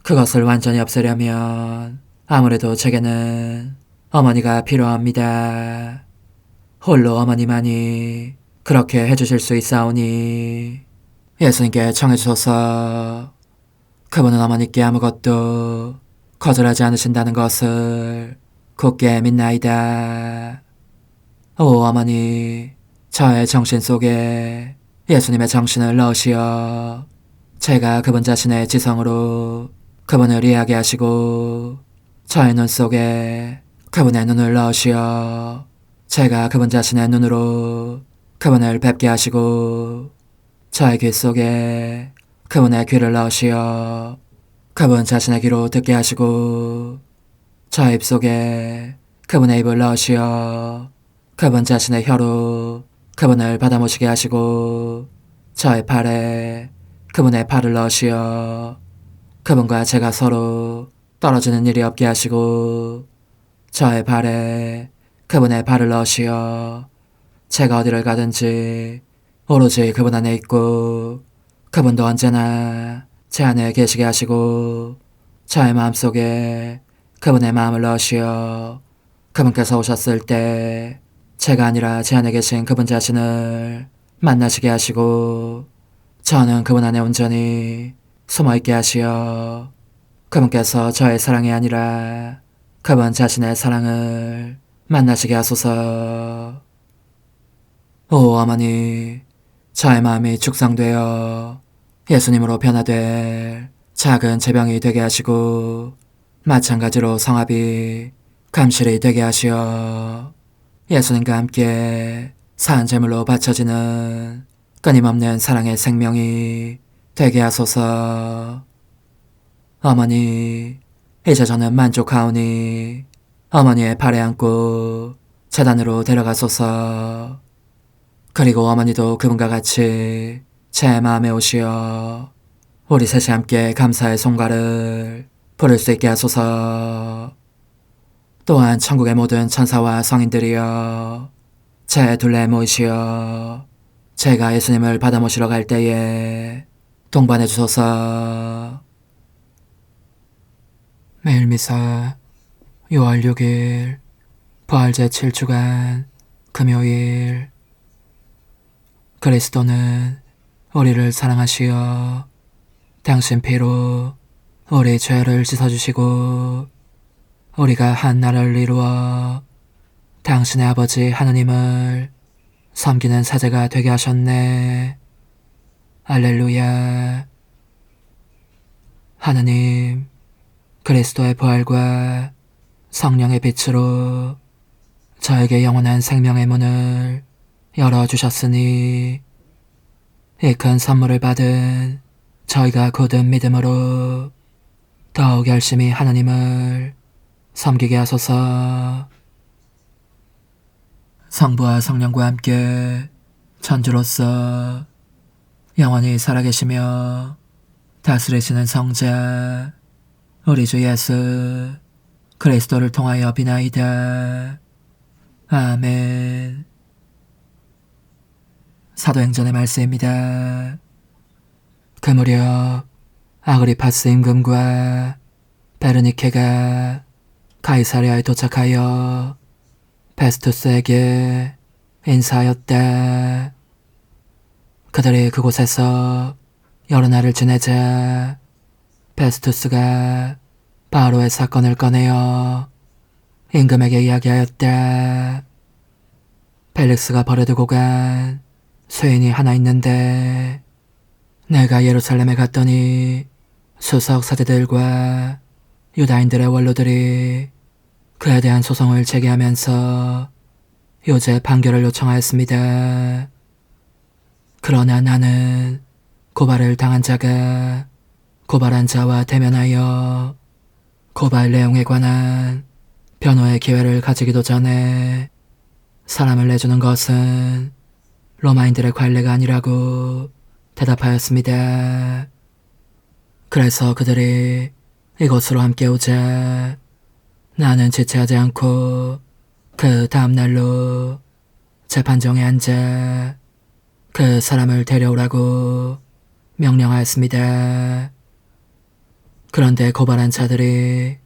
그것을 완전히 없애려면 아무래도 제게는 어머니가 필요합니다. 홀로 어머니만이 그렇게 해주실 수 있사오니 예수님께 청해주소서. 그분은 어머니께 아무것도 거절하지 않으신다는 것을 굳게 믿나이다. 오 어머니, 저의 정신 속에 예수님의 정신을 넣으시어 제가 그분 자신의 지성으로 그분을 이해하게 하시고 저의 눈 속에 그분의 눈을 넣으시어 제가 그분 자신의 눈으로 그분을 뵙게 하시고 저의 귀 속에 그분의 귀를 넣으시어 그분 자신의 귀로 듣게 하시고 저의 입 속에 그분의 입을 넣으시어 그분 자신의 혀로 그분을 받아모시게 하시고 저의 팔에 그분의 팔을 넣으시어 그분과 제가 서로 떨어지는 일이 없게 하시고 저의 발에 그분의 발을 넣으시어 제가 어디를 가든지 오로지 그분 안에 있고 그분도 언제나 제 안에 계시게 하시고 저의 마음속에 그분의 마음을 넣으시어 그분께서 오셨을 때 제가 아니라 제 안에 계신 그분 자신을 만나시게 하시고 저는 그분 안에 온전히 숨어있게 하시어 그분께서 저의 사랑이 아니라 그분 자신의 사랑을 만나시게 하소서. 오 어머니, 저의 마음이 축성되어 예수님으로 변화될 작은 제병이 되게 하시고 마찬가지로 성합이 감실이 되게 하시어 예수님과 함께 산 제물로 바쳐지는 끊임없는 사랑의 생명이 되게 하소서. 어머니, 이제 저는 만족하오니 어머니의 발에 안고 제단으로 데려가소서. 그리고 어머니도 그분과 같이 제 마음에 오시어 우리 셋이 함께 감사의 송가를 부를 수 있게 하소서. 또한 천국의 모든 천사와 성인들이여 제 둘레에 모이시어 제가 예수님을 받아 모시러 갈 때에 동반해 주소서. 매일 미사 6월 6일 부활제 7주간 금요일. 그리스도는 우리를 사랑하시어 당신 피로 우리 죄를 씻어주시고 우리가 한 나라를 이루어 당신의 아버지 하느님을 섬기는 사제가 되게 하셨네. 알렐루야. 하느님, 그리스도의 부활과 성령의 빛으로 저에게 영원한 생명의 문을 열어주셨으니 이 큰 선물을 받은 저희가 굳은 믿음으로 더욱 열심히 하나님을 섬기게 하소서. 성부와 성령과 함께 천주로서 영원히 살아계시며 다스리시는 성자 우리 주 예수 그리스도를 통하여 비나이다. 아멘. 사도행전의 말씀입니다. 그 무렵 아그리파스 임금과 베르니케가 가이사랴에 도착하여 페스투스에게 인사하였다. 그들이 그곳에서 여러 날을 지내자 페스투스가 바로의 사건을 꺼내어 임금에게 이야기하였다. 펠릭스가 버려두고 간 쇠인이 하나 있는데 내가 예루살렘에 갔더니 수석 사제들과 유다인들의 원로들이 그에 대한 소송을 제기하면서 요새 판결을 요청하였습니다. 그러나 나는 고발을 당한 자가 고발한 자와 대면하여 고발 내용에 관한 변호의 기회를 가지기도 전에 사람을 내주는 것은 로마인들의 관례가 아니라고 대답하였습니다. 그래서 그들이 이곳으로 함께 오자 나는 지체하지 않고 그 다음날로 재판정에 앉아 그 사람을 데려오라고 명령하였습니다. 그런데 고발한 자들이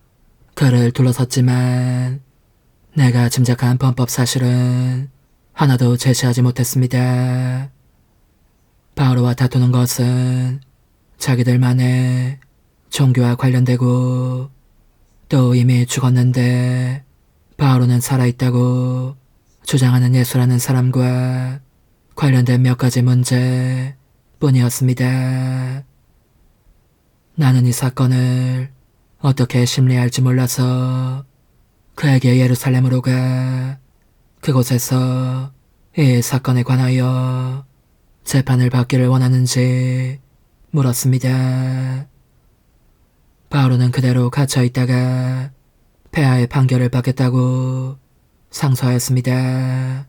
그를 둘러섰지만 내가 짐작한 범법 사실은 하나도 제시하지 못했습니다. 바로와 다투는 것은 자기들만의 종교와 관련되고 또 이미 죽었는데 바로는 살아있다고 주장하는 예수라는 사람과 관련된 몇 가지 문제 뿐이었습니다. 나는 이 사건을 어떻게 심리할지 몰라서 그에게 예루살렘으로 가 그곳에서 이 사건에 관하여 재판을 받기를 원하는지 물었습니다. 바로는 그대로 갇혀있다가 폐하의 판결을 받겠다고 상소하였습니다.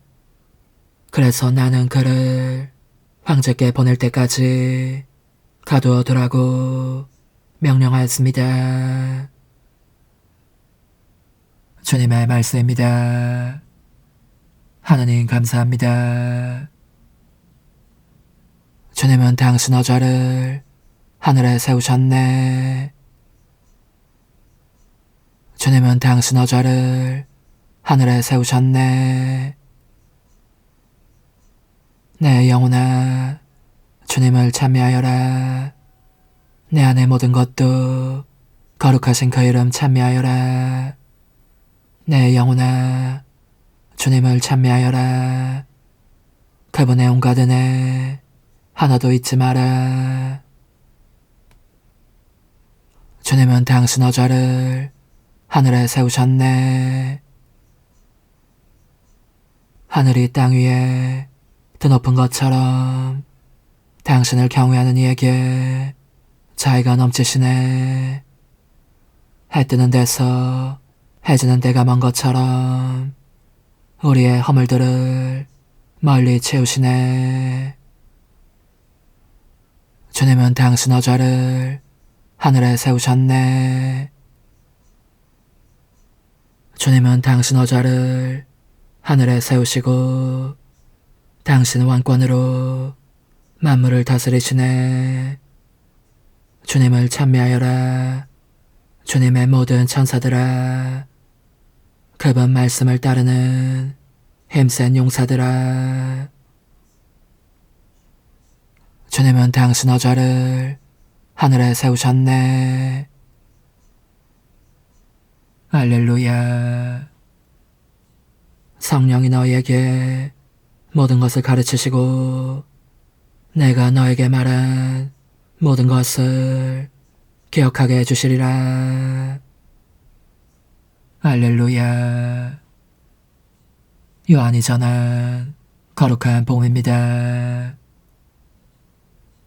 그래서 나는 그를 황제께 보낼 때까지 가두어두라고 명령하였습니다. 주님의 말씀입니다. 하나님 감사합니다. 주님은 당신 어좌를 하늘에 세우셨네. 주님은 당신 어좌를 하늘에 세우셨네. 내 영혼아, 주님을 찬미하여라. 내 안의 모든 것도 거룩하신 그 이름 찬미하여라. 내 영혼아, 주님을 찬미하여라. 그분의 온갖 은혜 하나도 잊지 마라. 주님은 당신 어좌를 하늘에 세우셨네. 하늘이 땅 위에 드높은 것처럼 당신을 경외하는 이에게 자애가 넘치시네. 해 뜨는 데서 해 지는 데가 먼 것처럼 우리의 허물들을 멀리 채우시네. 주님은 당신 어좌를 하늘에 세우셨네. 주님은 당신 어좌를 하늘에 세우시고 당신 왕권으로 만물을 다스리시네. 주님을 찬미하여라. 주님의 모든 천사들아. 그분 말씀을 따르는 힘센 용사들아. 주님은 당신 어좌를 하늘에 세우셨네. 할렐루야. 성령이 너희에게 모든 것을 가르치시고 내가 너에게 말한 모든 것을 기억하게 해주시리라. 할렐루야. 요한이 전한 거룩한 복음입니다.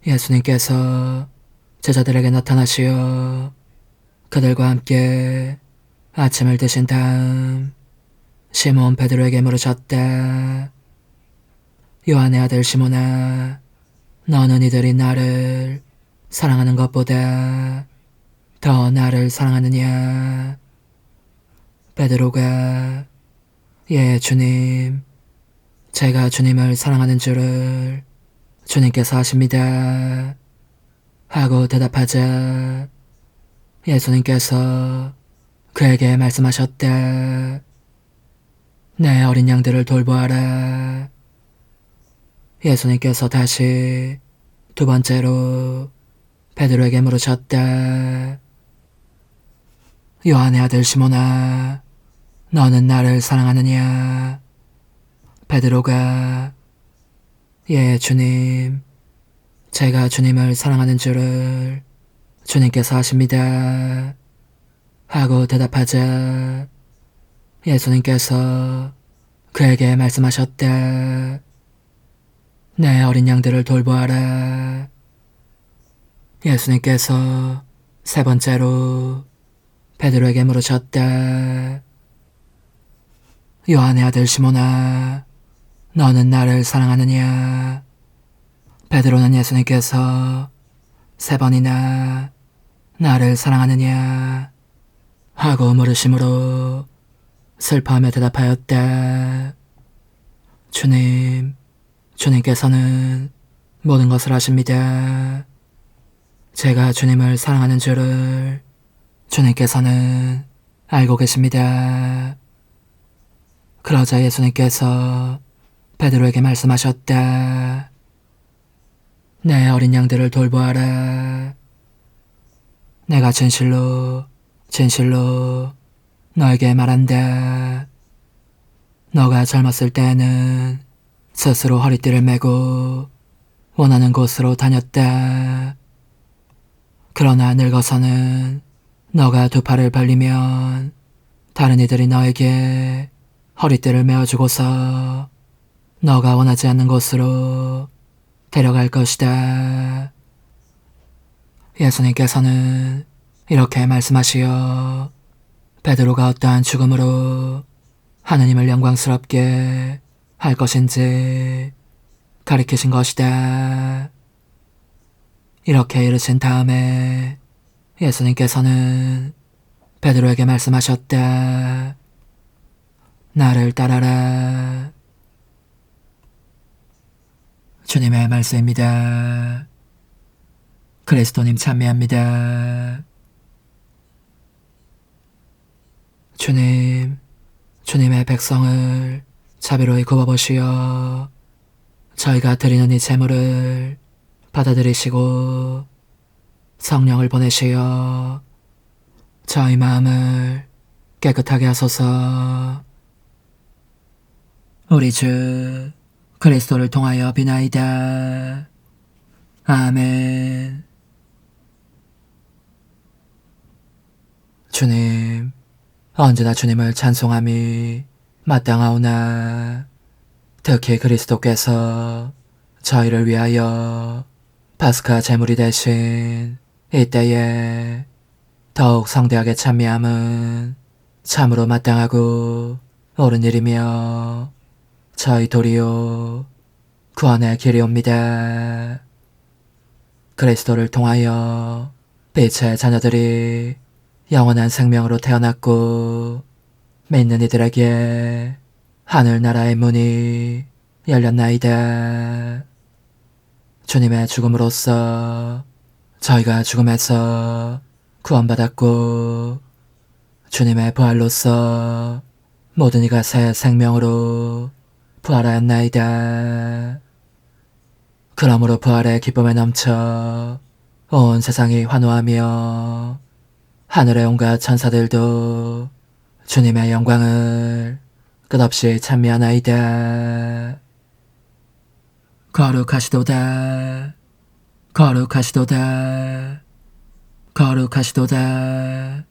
예수님께서 제자들에게 나타나시어 그들과 함께 아침을 드신 다음 시몬 베드로에게 물으셨다. 요한의 아들 시몬아, 너는 이들이 나를 사랑하는 것보다 더 나를 사랑하느냐? 베드로가 예, 주님, 제가 주님을 사랑하는 줄을 주님께서 아십니다. 하고 대답하자 예수님께서 그에게 말씀하셨다. 내 어린 양들을 돌보아라. 예수님께서 다시 두 번째로 베드로에게 물으셨다. 요한의 아들 시몬아, 너는 나를 사랑하느냐? 베드로가 예, 주님, 제가 주님을 사랑하는 줄을 주님께서 아십니다. 하고 대답하자 예수님께서 그에게 말씀하셨다. 내 어린 양들을 돌보아라. 예수님께서 세 번째로 베드로에게 물으셨다. 요한의 아들 시몬아, 너는 나를 사랑하느냐? 베드로는 예수님께서 세 번이나 나를 사랑하느냐? 하고 물으심으로 슬퍼하며 대답하였다. 주님, 주님께서는 모든 것을 아십니다. 제가 주님을 사랑하는 줄을 주님께서는 알고 계십니다. 그러자 예수님께서 베드로에게 말씀하셨다. 내 어린 양들을 돌보아라. 내가 진실로 진실로 너에게 말한다. 너가 젊었을 때에는 스스로 허리띠를 메고 원하는 곳으로 다녔다. 그러나 늙어서는 너가 두 팔을 벌리면 다른 이들이 너에게 허리띠를 메어주고서 너가 원하지 않는 곳으로 데려갈 것이다. 예수님께서는 이렇게 말씀하시어 베드로가 어떠한 죽음으로 하느님을 영광스럽게 할 것인지 가리키신 것이다. 이렇게 이르신 다음에 예수님께서는 베드로에게 말씀하셨다. 나를 따라라. 주님의 말씀입니다. 그리스도님 찬미합니다. 주님, 주님의 백성을 자비로이 굽어보시어 저희가 드리는 이 제물을 받아들이시고 성령을 보내시어 저희 마음을 깨끗하게 하소서. 우리 주 그리스도를 통하여 비나이다. 아멘. 주님, 언제나 주님을 찬송함이 마땅하오나 특히 그리스도께서 저희를 위하여 파스카 제물이 되신 이때에 더욱 성대하게 찬미함은 참으로 마땅하고 옳은 일이며 저희 도리요 구원의 길이옵니다. 그리스도를 통하여 빛의 자녀들이 영원한 생명으로 태어났고 믿는 이들에게 하늘나라의 문이 열렸나이다. 주님의 죽음으로써 저희가 죽음에서 구원받았고 주님의 부활로써 모든 이가 새 생명으로 부활하였나이다. 그러므로 부활의 기쁨에 넘쳐 온 세상이 환호하며 하늘의 온갖 천사들도 주님의 영광을 끝없이 찬미하나이다. 거룩하시도다. 거룩하시도다. 거룩하시도다.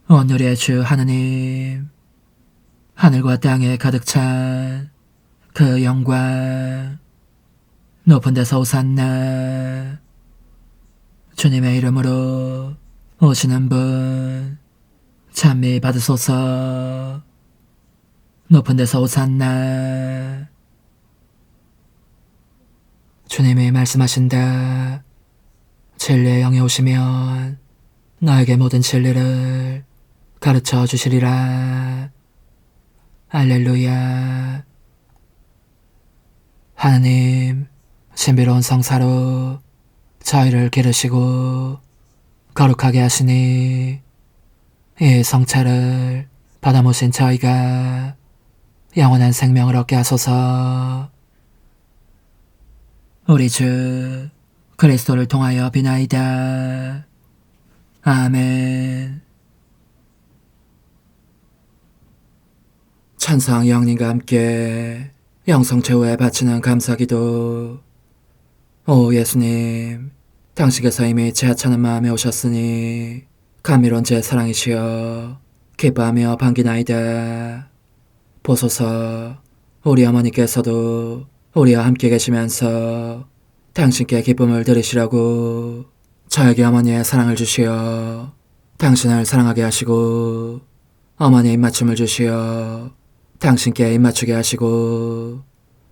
온누리의 주 하느님, 하늘과 땅에 가득 찬 그 영광, 높은 데서 오산나. 주님의 이름으로 오시는 분 찬미 받으소서. 높은 데서 오산나. 주님이 말씀하신다. 진리의 영이 오시면 너에게 모든 진리를 가르쳐 주시리라. 알렐루야. 하느님, 신비로운 성사로 저희를 기르시고 거룩하게 하시니 이 성차를 받아 모신 저희가 영원한 생명을 얻게 하소서. 우리 주 그리스도를 통하여 비나이다. 아멘. 천상 영님과 함께 영성 최후에 바치는 감사기도. 오 예수님, 당신께서 이미 제 하찮은 마음에 오셨으니 감미로운 제 사랑이시여 기뻐하며 반기나이다. 보소서, 우리 어머니께서도 우리와 함께 계시면서 당신께 기쁨을 드리시라고 저에게 어머니의 사랑을 주시어 당신을 사랑하게 하시고 어머니의 입맞춤을 주시어 당신께 입맞추게 하시고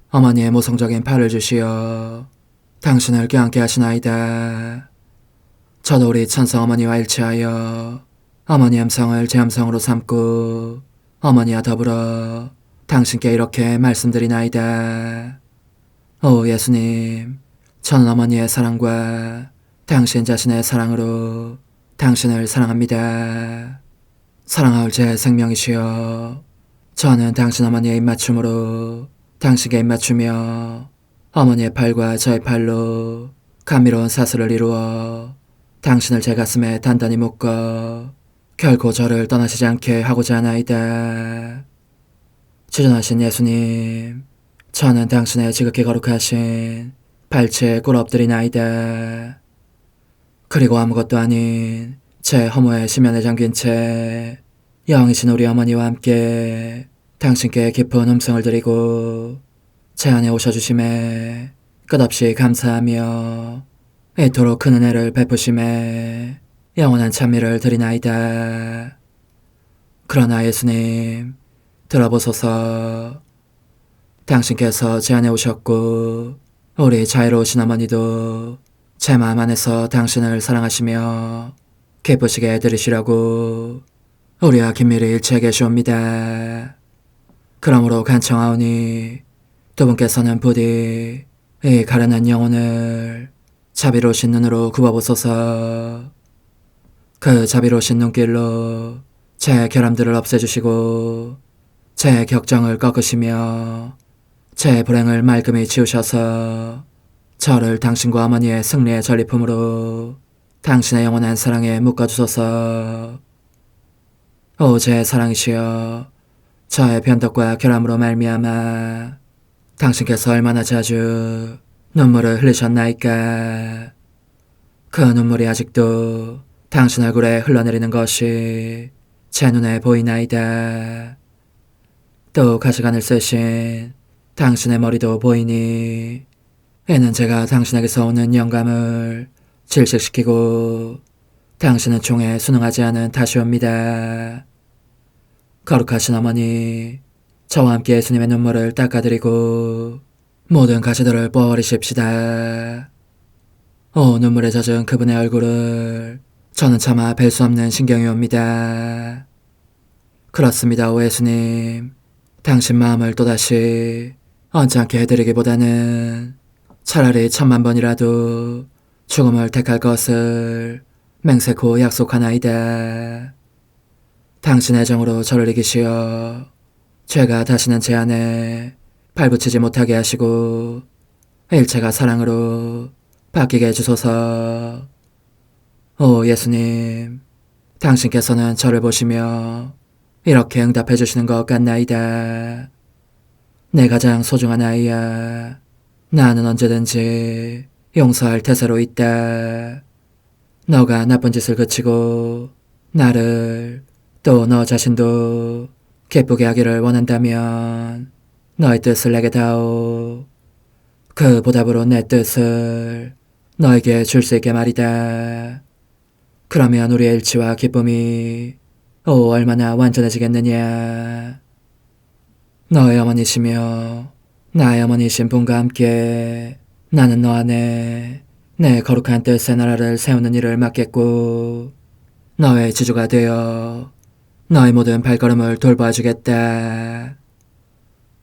어머니의 모성적인 팔을 주시어 당신을 껴안게 하시나이다. 저도 우리 천성 어머니와 일치하여 어머니 음성을 제 음성으로 삼고 어머니와 더불어 당신께 이렇게 말씀드리나이다. 오 예수님, 저는 어머니의 사랑과 당신 자신의 사랑으로 당신을 사랑합니다. 사랑하올 제 생명이시여, 저는 당신 어머니의 입맞춤으로 당신께 입맞추며 어머니의 팔과 저의 팔로 감미로운 사슬을 이루어 당신을 제 가슴에 단단히 묶어 결코 저를 떠나시지 않게 하고자 하나이다. 주전하신 예수님, 저는 당신의 지극히 거룩하신 발치에 꿇어 엎드리나이다. 그리고 아무것도 아닌 제 허무에 심연에 잠긴 채 영이신 우리 어머니와 함께 당신께 깊은 음성을 드리고 제 안에 오셔주심에 끝없이 감사하며 이토록 큰 은혜를 베푸심에 영원한 찬미를 드리나이다. 그러나 예수님, 들어보소서. 당신께서 제 안에 오셨고 우리 자유로우신 어머니도 제 마음 안에서 당신을 사랑하시며 기쁘시게 해드리시라고 우리와 긴밀히 일치해 계시옵니다. 그러므로 간청하오니 두 분께서는 부디 이 가련한 영혼을 자비로우신 눈으로 굽어보소서. 그 자비로우신 눈길로 제 결함들을 없애주시고 제 격정을 꺾으시며 제 불행을 말끔히 지우셔서 저를 당신과 어머니의 승리의 전리품으로 당신의 영원한 사랑에 묶어주소서. 오 제 사랑이시여, 저의 변덕과 결함으로 말미암아 당신께서 얼마나 자주 눈물을 흘리셨나이까. 그 눈물이 아직도 당신 얼굴에 흘러내리는 것이 제 눈에 보이나이다. 또 가시관을 쓰신 당신의 머리도 보이니 이는 제가 당신에게서 오는 영감을 질식시키고 당신은 총에 순응하지 않은 탓이옵니다. 거룩하신 어머니, 저와 함께 예수님의 눈물을 닦아드리고 모든 가시들을 뽑아버리십시다. 오 눈물에 젖은 그분의 얼굴을 저는 차마 뵐 수 없는 신경이 옵니다. 그렇습니다, 오 예수님. 당신 마음을 또다시 언짢게 해드리기보다는 차라리 10,000,000번이라도 죽음을 택할 것을 맹세코 약속하나이다. 당신의 정으로 저를 이기시어 죄가 다시는 제 안에 발붙이지 못하게 하시고 일체가 사랑으로 바뀌게 해주소서. 오 예수님, 당신께서는 저를 보시며 이렇게 응답해 주시는 것 같나이다. 내 가장 소중한 아이야, 나는 언제든지 용서할 태세로 있다. 너가 나쁜 짓을 그치고 나를 또 너 자신도 기쁘게 하기를 원한다면 너의 뜻을 내게 다오. 그 보답으로 내 뜻을 너에게 줄 수 있게 말이다. 그러면 우리의 일치와 기쁨이 얼마나 완전해지겠느냐. 너의 어머니시며 나의 어머니신 분과 함께 나는 너 안에 내 거룩한 뜻의 나라를 세우는 일을 맡겠고 너의 지주가 되어 너의 모든 발걸음을 돌봐주겠다.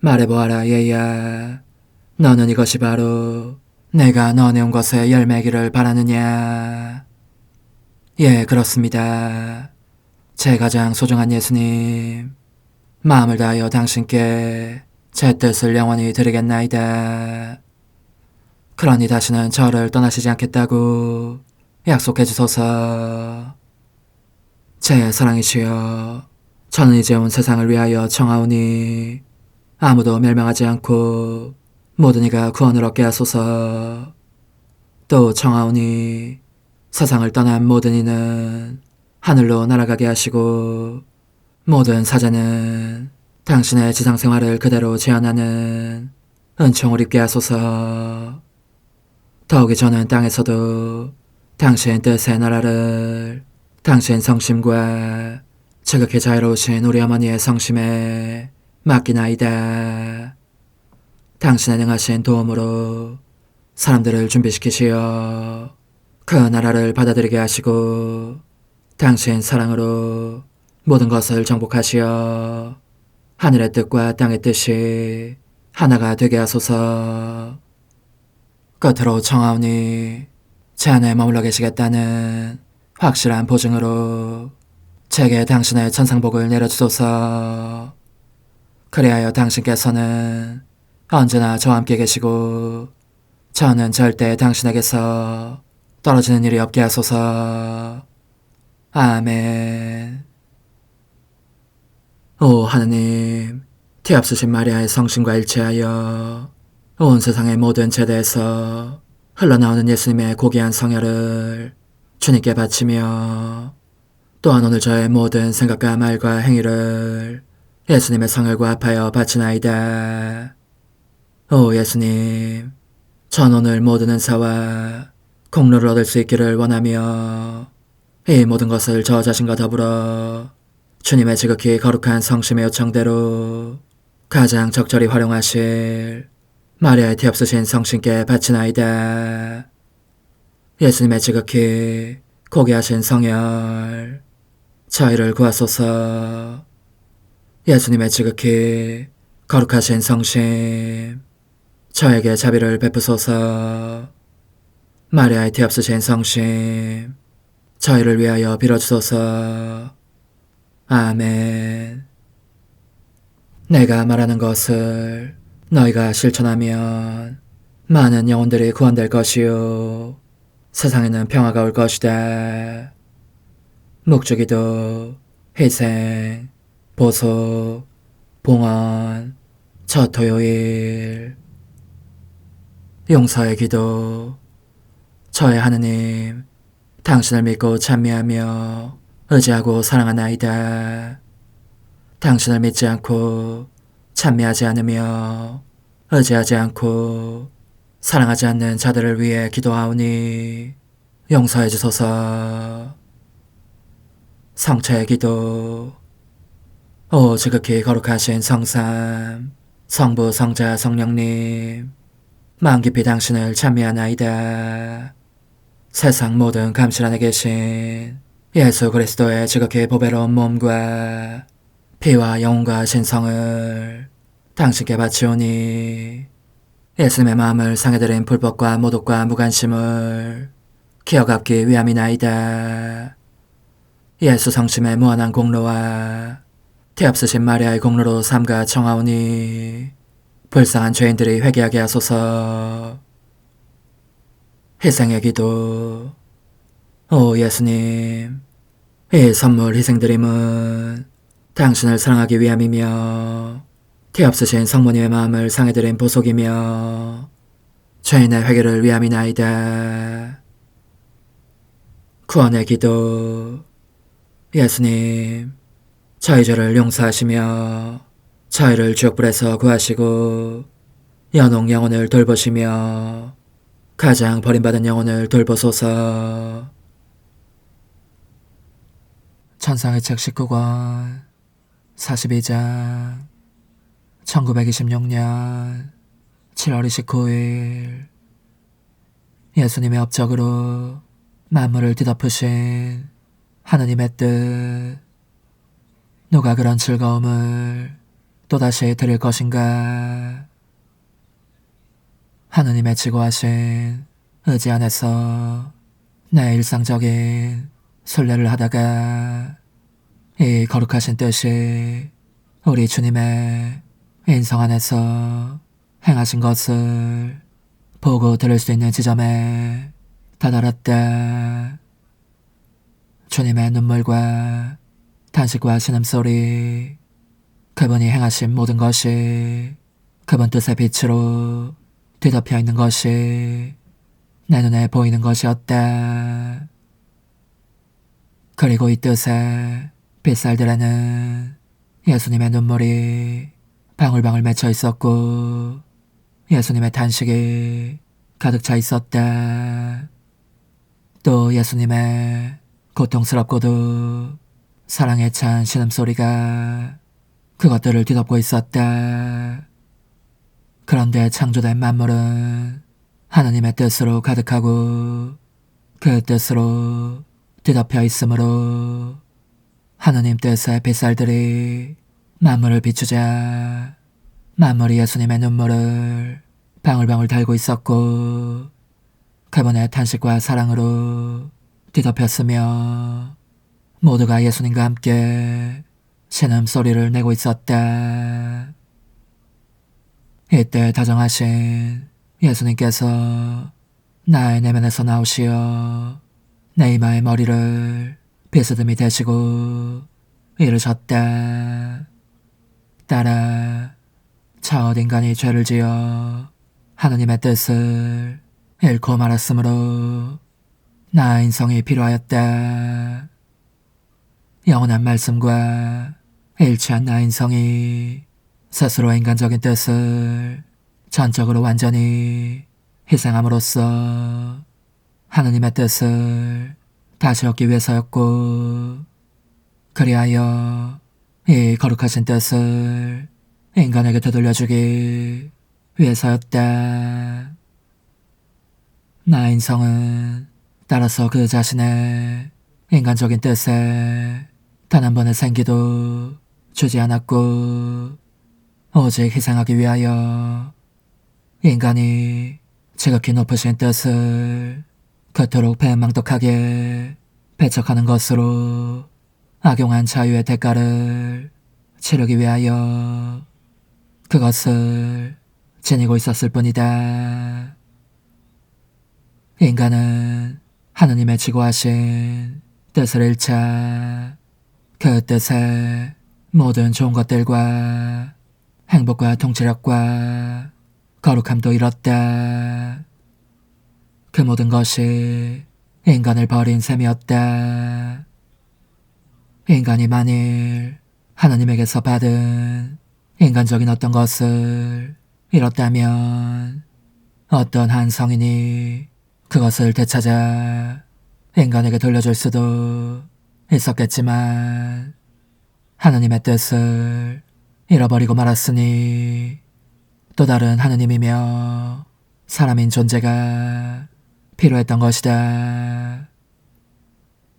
말해보아라 얘야. 너는 이것이 바로 내가 너네 온 것에 열매기를 바라느냐. 예, 그렇습니다. 제 가장 소중한 예수님, 마음을 다하여 당신께 제 뜻을 영원히 드리겠나이다. 그러니 다시는 저를 떠나시지 않겠다고 약속해 주소서. 제 사랑이시여, 저는 이제 온 세상을 위하여 청하오니 아무도 멸망하지 않고 모든 이가 구원을 얻게 하소서. 또 청하오니 세상을 떠난 모든 이는 하늘로 날아가게 하시고 모든 사자는 당신의 지상생활을 그대로 재현하는 은총을 입게 하소서. 더욱이 저는 땅에서도 당신 뜻의 나라를 당신 성심과 지극히 자유로우신 우리 어머니의 성심에 맡기나이다. 당신의 능하신 도움으로 사람들을 준비시키시어 그 나라를 받아들이게 하시고 당신 사랑으로 모든 것을 정복하시어 하늘의 뜻과 땅의 뜻이 하나가 되게 하소서. 끝으로 청하오니 제 안에 머물러 계시겠다는 확실한 보증으로 제게 당신의 천상복을 내려주소서. 그리하여 당신께서는 언제나 저와 함께 계시고 저는 절대 당신에게서 떨어지는 일이 없게 하소서. 아멘. 오 하느님, 티없으신 마리아의 성심과 일치하여 온 세상의 모든 제대에서 흘러나오는 예수님의 고귀한 성혈을 주님께 바치며 또한 오늘 저의 모든 생각과 말과 행위를 예수님의 성혈과 합하여 바치나이다. 오 예수님, 전 오늘 모든 은사와 공로를 얻을 수 있기를 원하며 이 모든 것을 저 자신과 더불어 주님의 지극히 거룩한 성심의 요청대로 가장 적절히 활용하실 마리아의 티없으신 성신께 바치나이다. 예수님의 지극히 고귀하신 성혈, 저희를 구하소서. 예수님의 지극히 거룩하신 성심, 저에게 자비를 베푸소서. 마리아의 티없으신 성심, 저희를 위하여 빌어주소서. 아멘. 내가 말하는 것을 너희가 실천하면 많은 영혼들이 구원될 것이요 세상에는 평화가 올 것이다. 묵주기도, 희생, 보속, 봉헌, 첫 토요일. 용서의 기도. 저의 하느님, 당신을 믿고 찬미하며 의지하고 사랑하나이다. 당신을 믿지 않고 찬미하지 않으며 의지하지 않고 사랑하지 않는 자들을 위해 기도하오니 용서해 주소서. 성체의 기도. 오 지극히 거룩하신 성삼, 성부, 성자, 성령님, 마음 깊이 당신을 찬미하나이다. 세상 모든 감실 안에 계신 예수 그리스도의 지극히 보배로운 몸과 피와 영혼과 신성을 당신께 바치오니 예수님의 마음을 상해드린 불법과 모독과 무관심을 기어갚기 위함이나이다. 예수 성심의 무한한 공로와 티없으신 마리아의 공로로 삼가 청하오니 불쌍한 죄인들이 회개하게 하소서. 희생의 기도. 오 예수님, 이 선물 희생드림은 당신을 사랑하기 위함이며 티없으신 성모님의 마음을 상해드린 보속이며 죄인의 회개를 위함이나이다. 구원의 기도. 예수님, 저희 죄를 용서하시며 저희를 지옥불에서 구하시고 연옥 영혼을 돌보시며 가장 버림받은 영혼을 돌보소서. 천상의 책 19권 42장 1926년 7월 29일 예수님의 업적으로 만물을 뒤덮으신 하느님의 뜻. 누가 그런 즐거움을 또다시 드릴 것인가? 하느님의 지고하신 의지 안에서 내 일상적인 순례를 하다가 이 거룩하신 뜻이 우리 주님의 인성 안에서 행하신 것을 보고 들을 수 있는 지점에 다다랐다. 주님의 눈물과 탄식과 신음소리, 그분이 행하신 모든 것이 그분 뜻의 빛으로 뒤덮여 있는 것이 내 눈에 보이는 것이었다. 그리고 이 뜻에 빗살들에는 예수님의 눈물이 방울방울 맺혀 있었고 예수님의 탄식이 가득 차 있었다. 또 예수님의 고통스럽고도 사랑에 찬 신음소리가 그것들을 뒤덮고 있었다. 그런데 창조된 만물은 하느님의 뜻으로 가득하고 그 뜻으로 뒤덮여 있으므로 하느님 뜻의 빗살들이 만물을 비추자 만물이 예수님의 눈물을 방울방울 달고 있었고 그분의 탄식과 사랑으로 뒤덮였으며 모두가 예수님과 함께 신음소리를 내고 있었다. 이때 다정하신 예수님께서 나의 내면에서 나오시어 내 이마의 머리를 비스듬히 대시고 이르셨다. 딸아, 첫 인간이 죄를 지어 하느님의 뜻을 잃고 말았으므로 나 인성이 필요하였다. 영원한 말씀과 일치한 나 인성이 스스로 인간적인 뜻을 전적으로 완전히 희생함으로써 하느님의 뜻을 다시 얻기 위해서였고 그리하여 이 거룩하신 뜻을 인간에게 되돌려주기 위해서였다. 나 인성은 따라서 그 자신의 인간적인 뜻에 단 한 번의 생기도 주지 않았고 오직 희생하기 위하여 인간이 지극히 높으신 뜻을 그토록 배망덕하게 배척하는 것으로 악용한 자유의 대가를 치르기 위하여 그것을 지니고 있었을 뿐이다. 인간은 하느님의 지고하신 뜻을 잃자 그 뜻에 모든 좋은 것들과 행복과 통치력과 거룩함도 잃었다. 그 모든 것이 인간을 버린 셈이었다. 인간이 만일 하느님에게서 받은 인간적인 어떤 것을 잃었다면 어떤 한 성인이 그것을 되찾아 인간에게 돌려줄 수도 있었겠지만 하느님의 뜻을 잃어버리고 말았으니 또 다른 하느님이며 사람인 존재가 필요했던 것이다.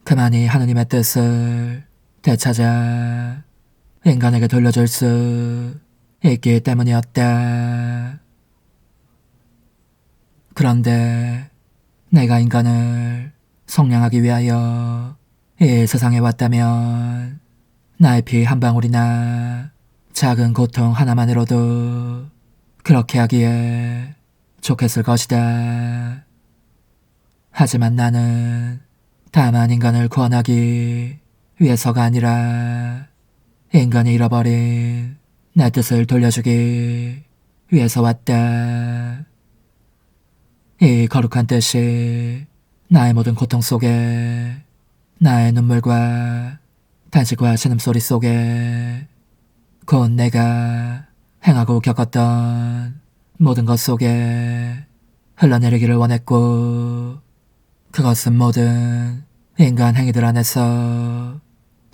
그만이 하느님의 뜻을 되찾아 인간에게 돌려줄 수 있기 때문이었다. 그런데 내가 인간을 속량하기 위하여 이 세상에 왔다면 나의 피 한 방울이나 작은 고통 하나만으로도 그렇게 하기에 좋겠을 것이다. 하지만 나는 다만 인간을 구원하기 위해서가 아니라 인간이 잃어버린 내 뜻을 돌려주기 위해서 왔다. 이 거룩한 뜻이 나의 모든 고통 속에 나의 눈물과 탄식과 신음소리 속에 곧 내가 행하고 겪었던 모든 것 속에 흘러내리기를 원했고 그것은 모든 인간 행위들 안에서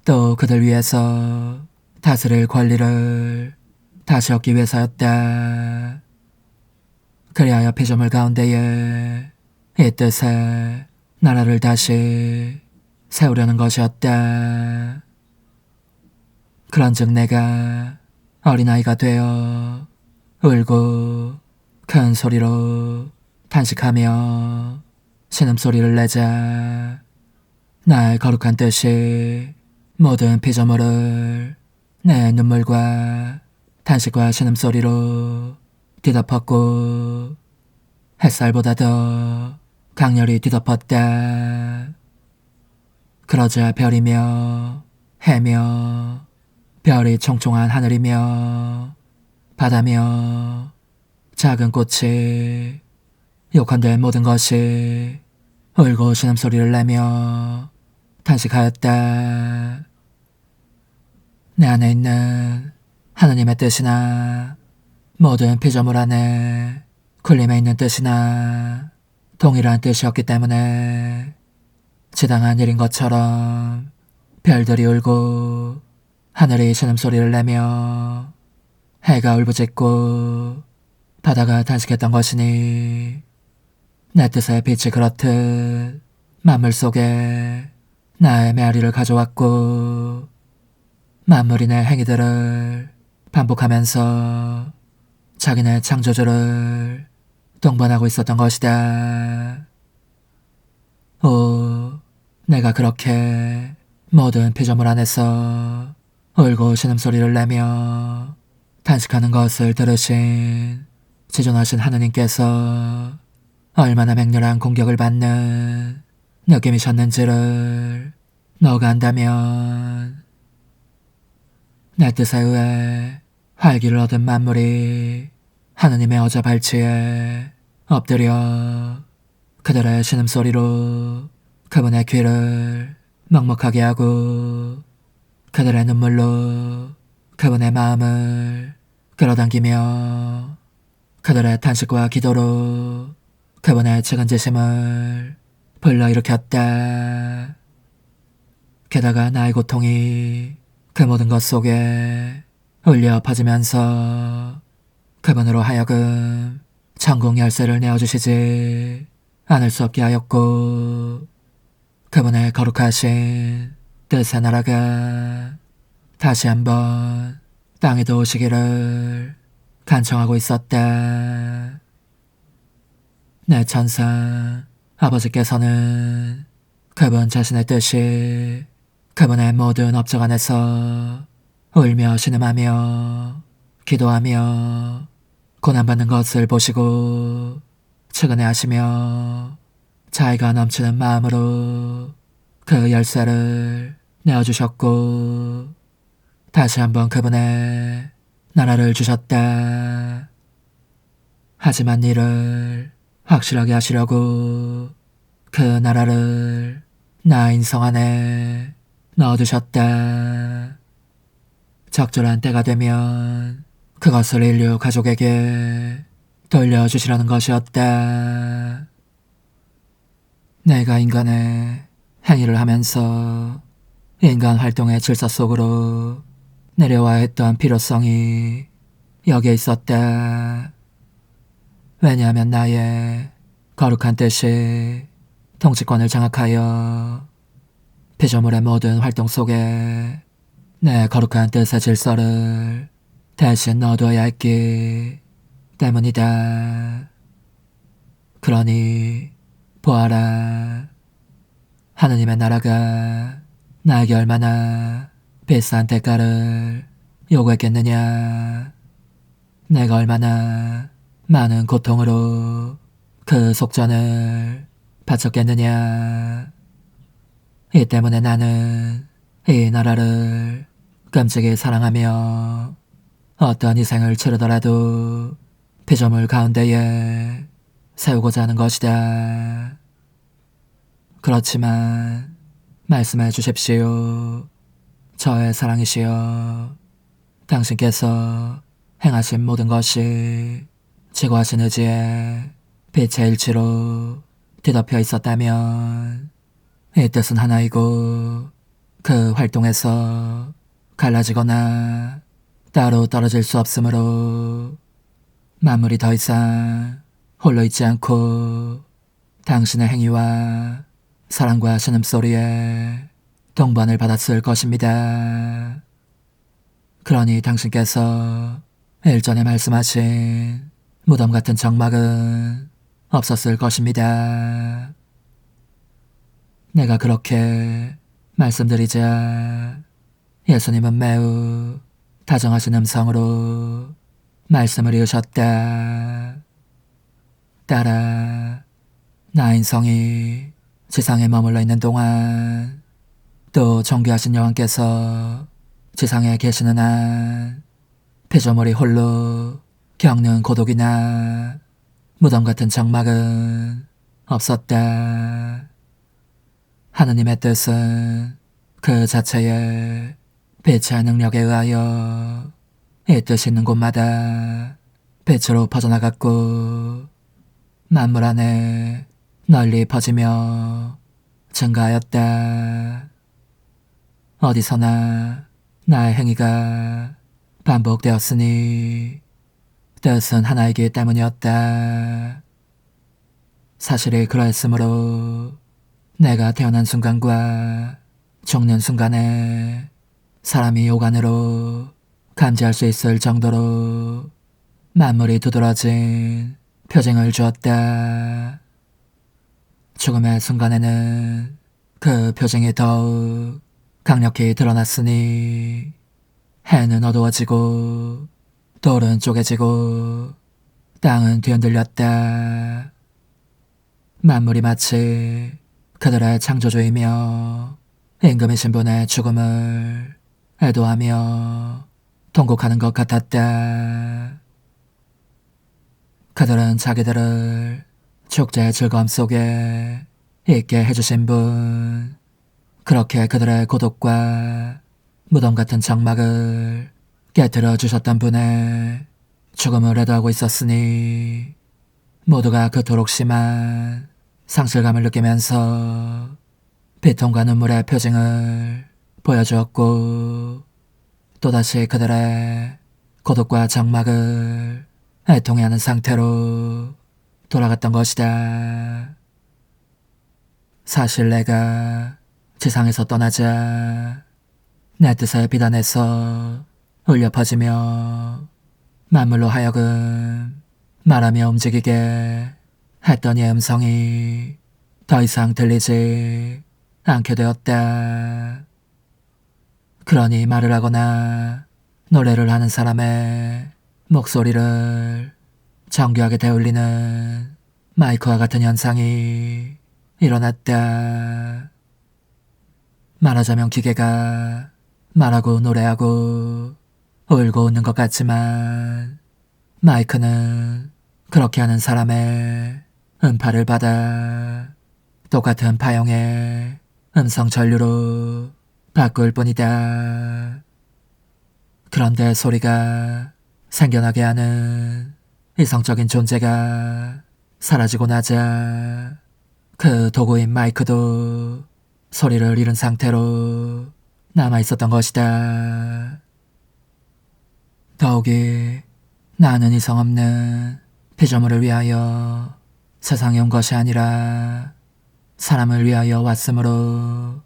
또 그들 위해서 다스릴 권리를 다시 얻기 위해서였다. 그리하여 피조물 가운데에 이 뜻에 나라를 다시 세우려는 것이었다. 그런즉 내가 어린아이가 되어 울고 큰 소리로 탄식하며 신음소리를 내자 나의 거룩한 뜻이 모든 피조물을 내 눈물과 탄식과 신음소리로 뒤덮었고 햇살보다 더 강렬히 뒤덮었다. 그러자 별이며 해며 별이 총총한 하늘이며 바다며 작은 꽃이 요컨대 모든 것이 울고 신음소리를 내며 탄식하였다. 내 안에 있는 하느님의 뜻이나 모든 피조물 안에 굴림에 있는 뜻이나 동일한 뜻이었기 때문에 지당한 일인 것처럼 별들이 울고 하늘이 신음소리를 내며 해가 울부짖고 바다가 탄식했던 것이니 내 뜻의 빛이 그렇듯 만물 속에 나의 메아리를 가져왔고 만물이 내 행위들을 반복하면서 자기네 창조주를 동반하고 있었던 것이다. 오, 내가 그렇게 모든 피조물 안에서 울고 신음소리를 내며 탄식하는 것을 들으신 지존하신 하느님께서 얼마나 맹렬한 공격을 받는 느낌이셨는지를 너가 안다면 내 뜻에 의해 활기를 얻은 만물이 하느님의 어자 발치에 엎드려 그들의 신음소리로 그분의 귀를 먹먹하게 하고 그들의 눈물로 그분의 마음을 끌어당기며 그들의 탄식과 기도로 그분의 측은지심을 불러일으켰다. 게다가 나의 고통이 그 모든 것 속에 울려 퍼지면서 그분으로 하여금 천국 열쇠를 내어주시지 않을 수 없게 하였고 그분의 거룩하신 뜻의 나라가 다시 한번 땅에도 오시기를 간청하고 있었다. 내 천상 아버지께서는 그분 자신의 뜻이 그분의 모든 업적 안에서 울며 신음하며 기도하며 고난받는 것을 보시고 측은해하시며 자애가 넘치는 마음으로 그 열쇠를 내어주셨고 다시 한번 그분의 나라를 주셨다. 하지만 이를 확실하게 하시려고 그 나라를 나 인성 안에 넣어두셨다. 적절한 때가 되면 그것을 인류 가족에게 돌려주시라는 것이었다. 내가 인간의 행위를 하면서 인간 활동의 질서 속으로 내려와야 했던 필요성이 여기에 있었다. 왜냐하면 나의 거룩한 뜻이 통치권을 장악하여 피조물의 모든 활동 속에 내 거룩한 뜻의 질서를 대신 넣어두어야 했기 때문이다. 그러니 보아라. 하느님의 나라가 나에게 얼마나 비싼 대가를 요구했겠느냐. 내가 얼마나 많은 고통으로 그 속전을 바쳤겠느냐. 이 때문에 나는 이 나라를 끔찍이 사랑하며 어떠한 희생을 치르더라도 피조물 가운데에 세우고자 하는 것이다. 그렇지만 말씀해 주십시오. 저의 사랑이시여, 당신께서 행하신 모든 것이 지고하신 의지에 빛의 일치로 뒤덮여 있었다면 이 뜻은 하나이고 그 활동에서 갈라지거나 따로 떨어질 수 없으므로 만물이 더 이상 홀로 있지 않고 당신의 행위와 사랑과 신음소리에 동반을 받았을 것입니다. 그러니 당신께서 일전에 말씀하신 무덤 같은 적막은 없었을 것입니다. 내가 그렇게 말씀드리자 예수님은 매우 다정하신 음성으로 말씀을 이으셨다. 딸아, 나 인성이 지상에 머물러 있는 동안 또 존귀하신 여왕께서 지상에 계시는 한 피조물이 홀로 겪는 고독이나 무덤 같은 적막은 없었다. 하느님의 뜻은 그 자체의 빛의 능력에 의하여 이 뜻이 있는 곳마다 빛으로 퍼져나갔고 만물 안에 널리 퍼지며 증가하였다. 어디서나 나의 행위가 반복되었으니 뜻은 하나이기 때문이었다. 사실이 그러했으므로 내가 태어난 순간과 죽는 순간에 사람이 오간으로 감지할 수 있을 정도로 만물이 두드러진 표징을 주었다. 죽음의 순간에는 그 표징이 더욱 강력히 드러났으니 해는 어두워지고 돌은 쪼개지고 땅은 뒤흔들렸다. 만물이 마치 그들의 창조주이며 임금이신 분의 죽음을 애도하며 통곡하는 것 같았다. 그들은 자기들을 축제의 즐거움 속에 있게 해주신 분, 그렇게 그들의 고독과 무덤 같은 적막을 깨뜨려 주셨던 분의 죽음을 애도하고 있었으니 모두가 그토록 심한 상실감을 느끼면서 비통과 눈물의 표징을 보여주었고 또다시 그들의 고독과 적막을 애통해하는 상태로 돌아갔던 것이다. 사실 내가 지상에서 떠나자 내 뜻에 비단해서 울려 퍼지며 만물로 하여금 말하며 움직이게 했던 이 음성이 더 이상 들리지 않게 되었다. 그러니 말을 하거나 노래를 하는 사람의 목소리를 정교하게 되울리는 마이크와 같은 현상이 일어났다. 말하자면 기계가 말하고 노래하고 울고 웃는 것 같지만 마이크는 그렇게 하는 사람의 음파를 받아 똑같은 파형의 음성 전류로 바꿀 뿐이다. 그런데 소리가 생겨나게 하는 이성적인 존재가 사라지고 나자 그 도구인 마이크도 소리를 잃은 상태로 남아있었던 것이다. 더욱이 나는 이성 없는 피조물을 위하여 세상에 온 것이 아니라 사람을 위하여 왔으므로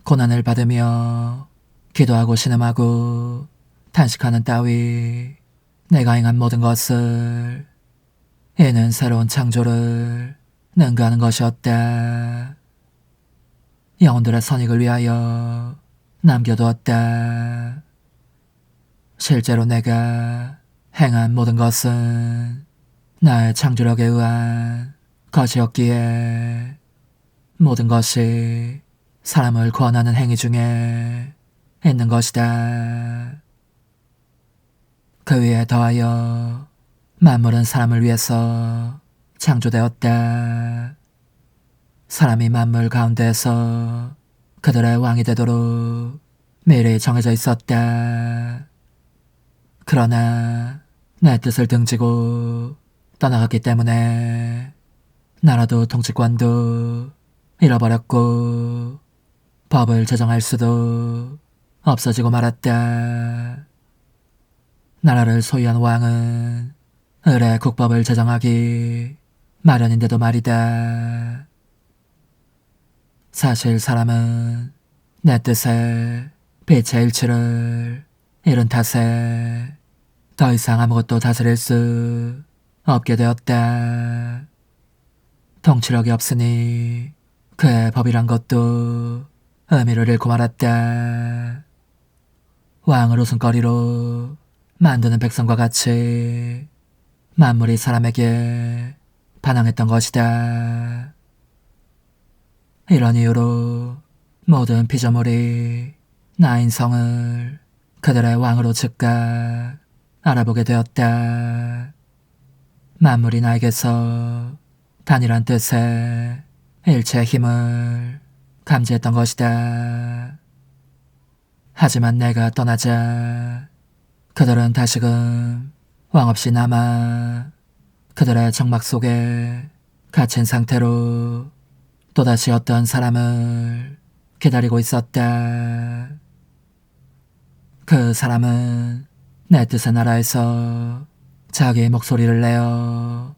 고난을 받으며 기도하고 신음하고 탄식하는 따위 내가 행한 모든 것을 이는 새로운 창조를 능가하는 것이었다. 영혼들의 선익을 위하여 남겨두었다. 실제로 내가 행한 모든 것은 나의 창조력에 의한 것이었기에 모든 것이 사람을 구원하는 행위 중에 있는 것이다. 그 위에 더하여 만물은 사람을 위해서 창조되었다. 사람이 만물 가운데에서 그들의 왕이 되도록 미리 정해져 있었다. 그러나 내 뜻을 등지고 떠나갔기 때문에 나라도 통치권도 잃어버렸고 법을 제정할 수도 없어지고 말았다. 나라를 소유한 왕은 을의 국법을 제정하기 마련인데도 말이다. 사실 사람은 내 뜻에 빛의 일치를 잃은 탓에 더 이상 아무것도 다스릴 수 없게 되었다. 통치력이 없으니 그의 법이란 것도 의미를 잃고 말았다. 왕을 웃음거리로 만드는 백성과 같이 만물이 사람에게 반항했던 것이다. 이런 이유로 모든 피조물이 나 인성을 그들의 왕으로 즉각 알아보게 되었다. 만물이 나에게서 단일한 뜻의 일체의 힘을 감지했던 것이다. 하지만 내가 떠나자 그들은 다시금 왕 없이 남아 그들의 정막 속에 갇힌 상태로 또다시 어떤 사람을 기다리고 있었다. 그 사람은 내 뜻의 나라에서 자기의 목소리를 내어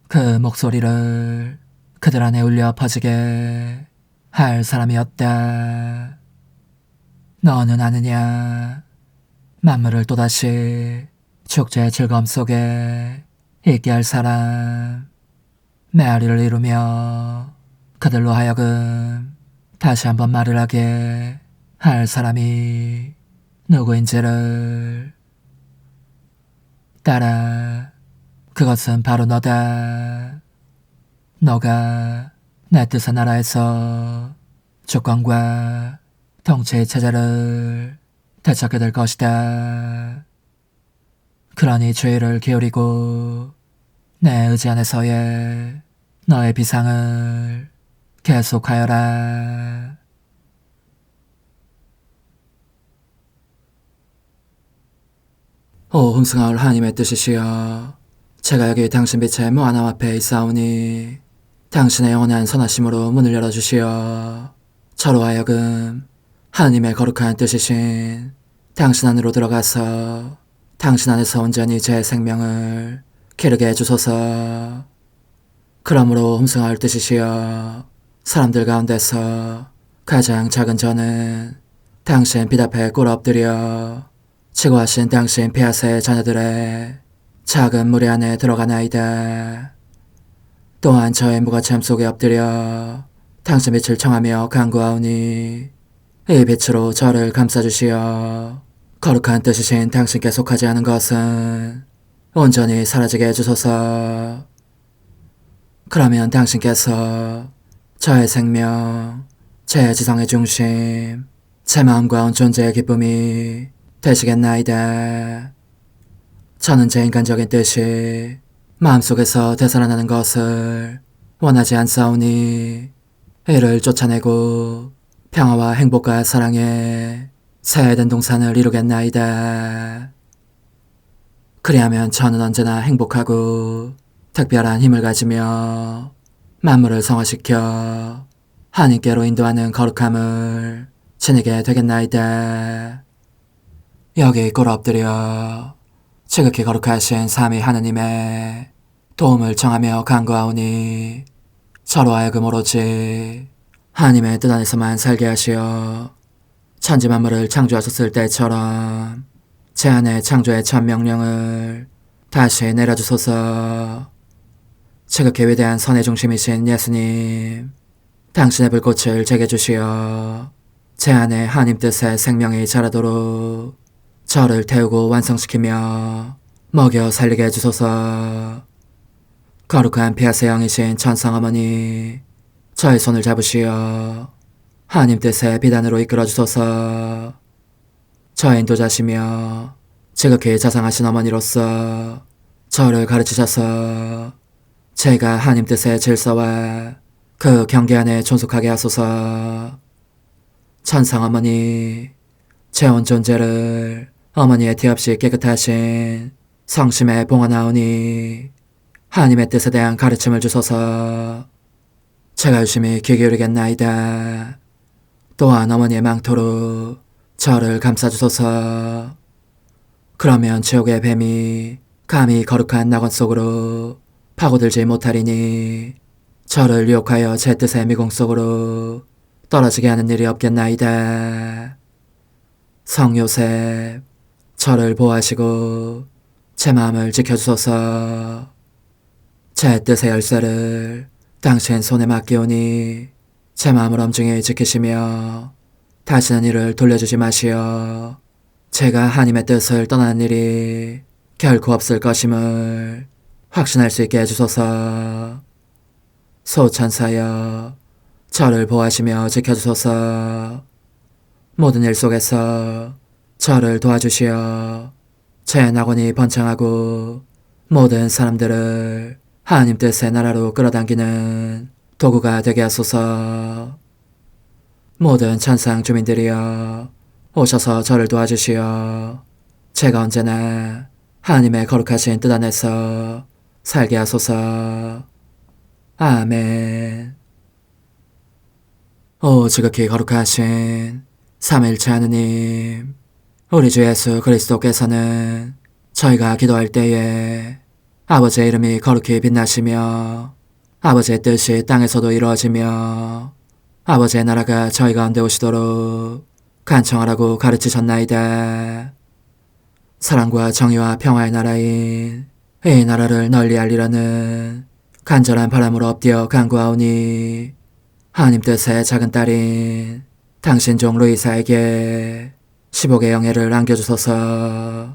그 목소리를 그들 안에 울려 퍼지게 할 사람이었다. 너는 아느냐? 만물을 또다시 축제의 즐거움 속에 있게 할 사람, 메아리를 이루며 그들로 하여금 다시 한번 말을 하게 할 사람이 누구인지를 따라. 그것은 바로 너다. 너가 내 뜻의 나라에서 주권과 통치의 체제를 되찾게 될 것이다. 그러니 주의를 기울이고 내 의지 안에서의 너의 비상을 계속하여라. 오 흥승하올 하나님의 뜻이시여, 제가 여기 당신 빛의 무한함 앞에 있사오니 당신의 영원한 선하심으로 문을 열어주시어 저로 하여금 하나님의 거룩한 뜻이신 당신 안으로 들어가서 당신 안에서 온전히 제 생명을 기르게 해주소서. 그러므로 흠승하올 뜻이시여, 사람들 가운데서 가장 작은 저는 당신 빛 앞에 꿇어 엎드려 치고하신 당신 폐하세의 자녀들의 작은 무리 안에 들어가나이다. 또한 저의 무거참 속에 엎드려 당신 빛을 청하며 간구하오니 이 빛으로 저를 감싸주시어 거룩한 뜻이신 당신께 속하지 않은 것은 온전히 사라지게 해주소서. 그러면 당신께서 저의 생명, 제 지성의 중심, 제 마음과 온 존재의 기쁨이 되시겠나이다. 저는 제 인간적인 뜻이 마음속에서 되살아나는 것을 원하지 않사오니 이를 쫓아내고 평화와 행복과 사랑의 새해된 동산을 이루겠나이다. 그리하면 저는 언제나 행복하고 특별한 힘을 가지며 만물을 성화시켜 하나님께로 인도하는 거룩함을 지니게 되겠나이다. 여기 꿇어 엎드려 지극히 거룩하신 삼위 하느님의 도움을 청하며 간구하오니 저로 하여금 오로지 하나님의 뜻 안에서만 살게 하시어 천지 만물을 창조하셨을 때처럼 제 안에 창조의 첫 명령을 다시 내려주소서. 지극히 위대한 선의 중심이신 예수님, 당신의 불꽃을 제게 주시어 제 안에 하나님 뜻의 생명이 자라도록 저를 태우고 완성시키며 먹여 살리게 해주소서. 거룩한 피아세 영이신 천상어머니, 저의 손을 잡으시어 하나님 뜻의 비단으로 이끌어주소서. 저의 인도자시며 지극히 자상하신 어머니로서 저를 가르치셔서 제가 하나님 뜻의 질서와 그 경계 안에 존속하게 하소서. 천상어머니, 제 온 존재를 어머니의 티 없이 깨끗하신 성심에 봉헌하오니 하나님의 뜻에 대한 가르침을 주소서. 제가 열심히 귀 기울이겠나이다. 또한 어머니의 망토로 저를 감싸주소서. 그러면 지옥의 뱀이 감히 거룩한 낙원 속으로 파고들지 못하리니 저를 유혹하여 제 뜻의 미궁 속으로 떨어지게 하는 일이 없겠나이다. 성 요셉, 저를 보호하시고 제 마음을 지켜주소서. 제 뜻의 열쇠를 당신 손에 맡기오니 제 마음을 엄중히 지키시며 다시는 이를 돌려주지 마시어 제가 하나님의 뜻을 떠나는 일이 결코 없을 것임을 확신할 수 있게 해주소서. 소천사여, 저를 보호하시며 지켜주소서. 모든 일 속에서 저를 도와주시어 제 낙원이 번창하고 모든 사람들을 하나님 뜻의 나라로 끌어당기는 도구가 되게 하소서. 모든 천상 주민들이여, 오셔서 저를 도와주시어 제가 언제나 하나님의 거룩하신 뜻 안에서 살게 하소서. 아멘. 오 지극히 거룩하신 삼위일체 하느님, 우리 주 예수 그리스도께서는 저희가 기도할 때에 아버지의 이름이 거룩히 빛나시며 아버지의 뜻이 땅에서도 이루어지며 아버지의 나라가 저희 가운데 오시도록 간청하라고 가르치셨나이다. 사랑과 정의와 평화의 나라인 이 나라를 널리 알리라는 간절한 바람으로 엎드려 간구하오니 하나님 뜻의 작은 딸인 당신 종 루이사에게 10억의 영예를 안겨주소서.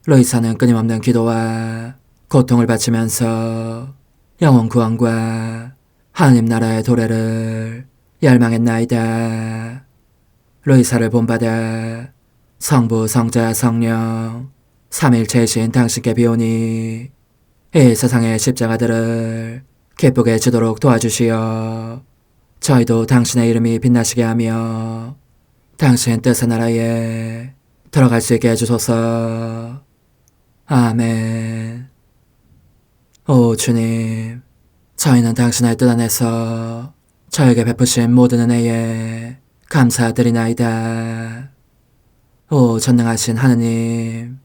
루이사는 끊임없는 기도와 고통을 바치면서 영혼 구원과 하나님 나라의 도래를 열망했나이다. 루이사를 본받아 성부, 성자, 성령 삼위일체이신 당신께 비오니 이 세상의 십자가들을 기쁘게 지도록 도와주시어 저희도 당신의 이름이 빛나시게 하며 당신 뜻의 나라에 들어갈 수 있게 해주소서. 아멘. 오 주님, 저희는 당신의 뜻 안에서 저에게 베푸신 모든 은혜에 감사드리나이다. 오 전능하신 하느님,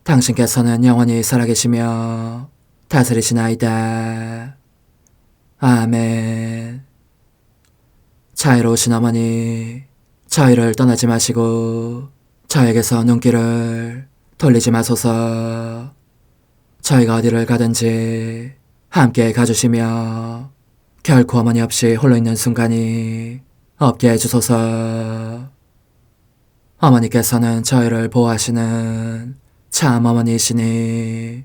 당신께서는 영원히 살아계시며 다스리시나이다. 아멘. 자애로우신 어머니, 저희를 떠나지 마시고 저에게서 눈길을 돌리지 마소서. 저희가 어디를 가든지 함께 가주시며 결코 어머니 없이 홀로 있는 순간이 없게 해주소서. 어머니께서는 저희를 보호하시는 참 어머니이시니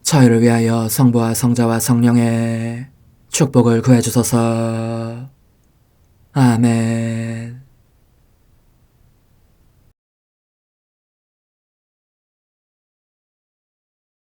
저희를 위하여 성부와 성자와 성령의 축복을 구해주소서. 아멘.